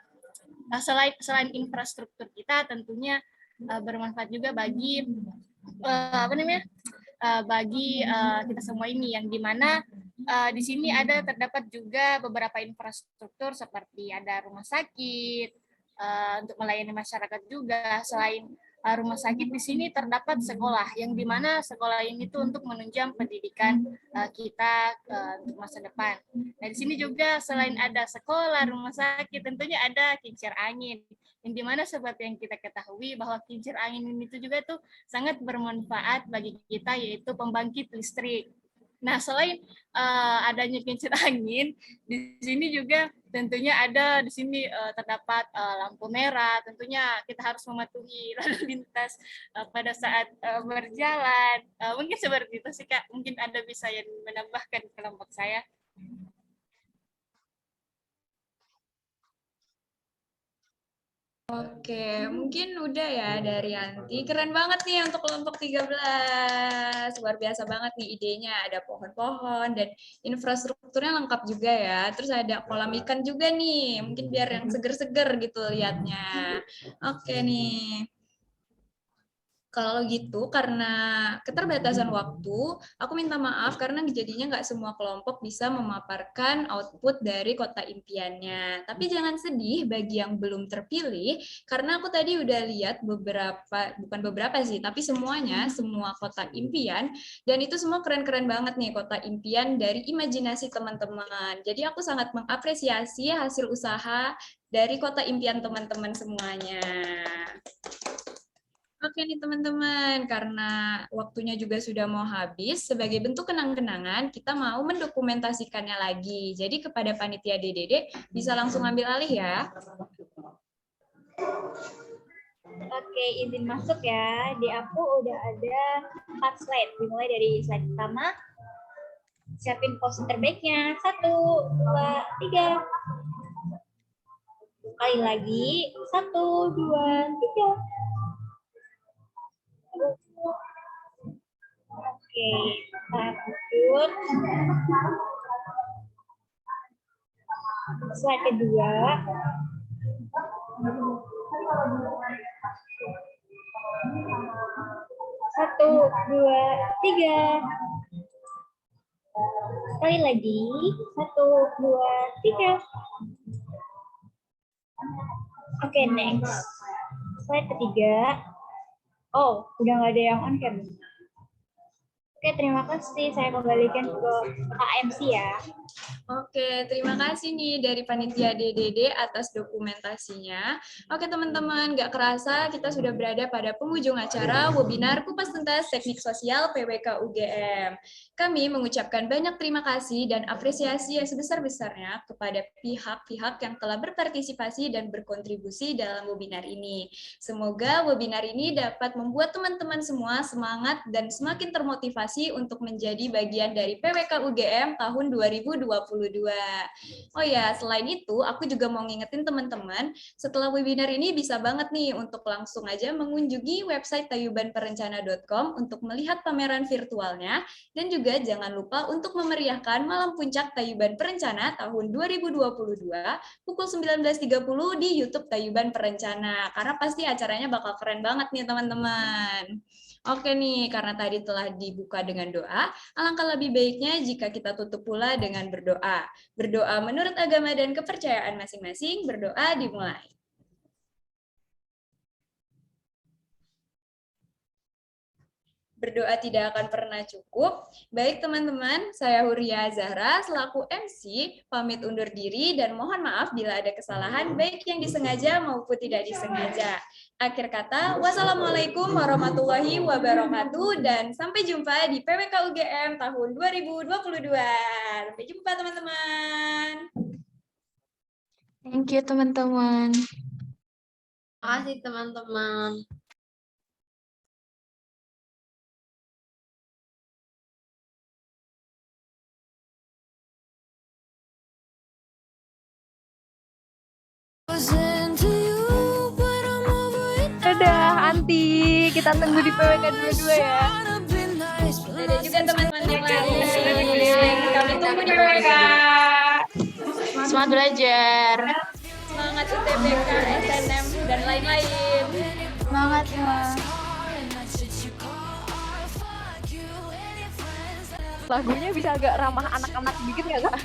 selain infrastruktur kita tentunya bermanfaat juga bagi kita semua ini, yang dimana di sini terdapat juga beberapa infrastruktur seperti ada rumah sakit untuk melayani masyarakat juga. Selain rumah sakit, di sini terdapat sekolah yang dimana sekolah ini tuh untuk menunjang pendidikan kita untuk masa depan. Nah, di sini juga selain ada sekolah, rumah sakit, tentunya ada kincir angin, yang dimana seperti yang kita ketahui bahwa kincir angin ini tuh juga tuh sangat bermanfaat bagi kita, yaitu pembangkit listrik. Nah, selain adanya kincir angin, di sini juga tentunya di sini terdapat lampu merah. Tentunya kita harus mematuhi lalu lintas pada saat berjalan. Mungkin seperti itu sih, Kak. Mungkin Anda bisa yang menambahkan kelompok saya. Oke, mungkin udah ya dari Anti. Keren banget nih untuk kelompok 13. Luar biasa banget nih idenya. Ada pohon-pohon dan infrastrukturnya lengkap juga ya. Terus ada kolam ikan juga nih. Mungkin biar yang seger-seger gitu liatnya. Oke nih. Kalau gitu, karena keterbatasan waktu, aku minta maaf karena jadinya nggak semua kelompok bisa memaparkan output dari kota impiannya. Tapi jangan sedih bagi yang belum terpilih, karena aku tadi udah lihat bukan beberapa sih, tapi semuanya, semua kota impian, dan itu semua keren-keren banget nih, kota impian dari imajinasi teman-teman. Jadi aku sangat mengapresiasi hasil usaha dari kota impian teman-teman semuanya. Oke nih teman-teman, karena waktunya juga sudah mau habis, sebagai bentuk kenang-kenangan, kita mau mendokumentasikannya lagi. Jadi kepada panitia DDD, bisa langsung ambil alih ya. Oke, izin masuk ya. Di aku udah ada 4 slide. Dimulai dari slide pertama. Siapin pose terbaiknya. 1, 2, 3. Sekali lagi. 1, 2, 3. Oke, lanjut. Slide kedua. 1, 2, 3. Sekali lagi. 1, 2, 3. Oke, next. Slide ketiga. Oh, udah nggak ada yang on cam. Oke, terima kasih. Saya kembalikan ke KMC ya. Oke, terima kasih nih dari panitia DDD atas dokumentasinya. Oke teman-teman, nggak kerasa kita sudah berada pada penghujung acara webinar Kupas Tuntas Teknik Sosial PWK UGM. Kami mengucapkan banyak terima kasih dan apresiasi yang sebesar-besarnya kepada pihak-pihak yang telah berpartisipasi dan berkontribusi dalam webinar ini. Semoga webinar ini dapat membuat teman-teman semua semangat dan semakin termotivasi untuk menjadi bagian dari PWK UGM tahun 2022. Oh ya, selain itu aku juga mau ngingetin teman-teman, setelah webinar ini bisa banget nih untuk langsung aja mengunjungi website tayubanperencana.com untuk melihat pameran virtualnya, dan juga jangan lupa untuk memeriahkan Malam Puncak Tayuban Perencana tahun 2022 pukul 19.30 di YouTube Tayuban Perencana, karena pasti acaranya bakal keren banget nih teman-teman. Oke nih, karena tadi telah dibuka dengan doa, alangkah lebih baiknya jika kita tutup pula dengan berdoa. Berdoa menurut agama dan kepercayaan masing-masing, berdoa dimulai. Berdoa tidak akan pernah cukup. Baik teman-teman, saya Huria Zahra selaku MC pamit undur diri dan mohon maaf bila ada kesalahan baik yang disengaja maupun tidak disengaja. Akhir kata, wassalamualaikum warahmatullahi wabarakatuh dan sampai jumpa di PWK UGM tahun 2022. Sampai jumpa teman-teman. Thank you teman-teman. Terima kasih teman-teman. Dadah Anti, kita tunggu di PWK 22 ya. Dadah juga teman-teman yang lain. Kami tunggu di PWK. Semangat belajar. Semangat UTBK, SNM, dan lain-lain. Semangat ya. Lagunya bisa agak ramah anak-anak dikit nggak Kak?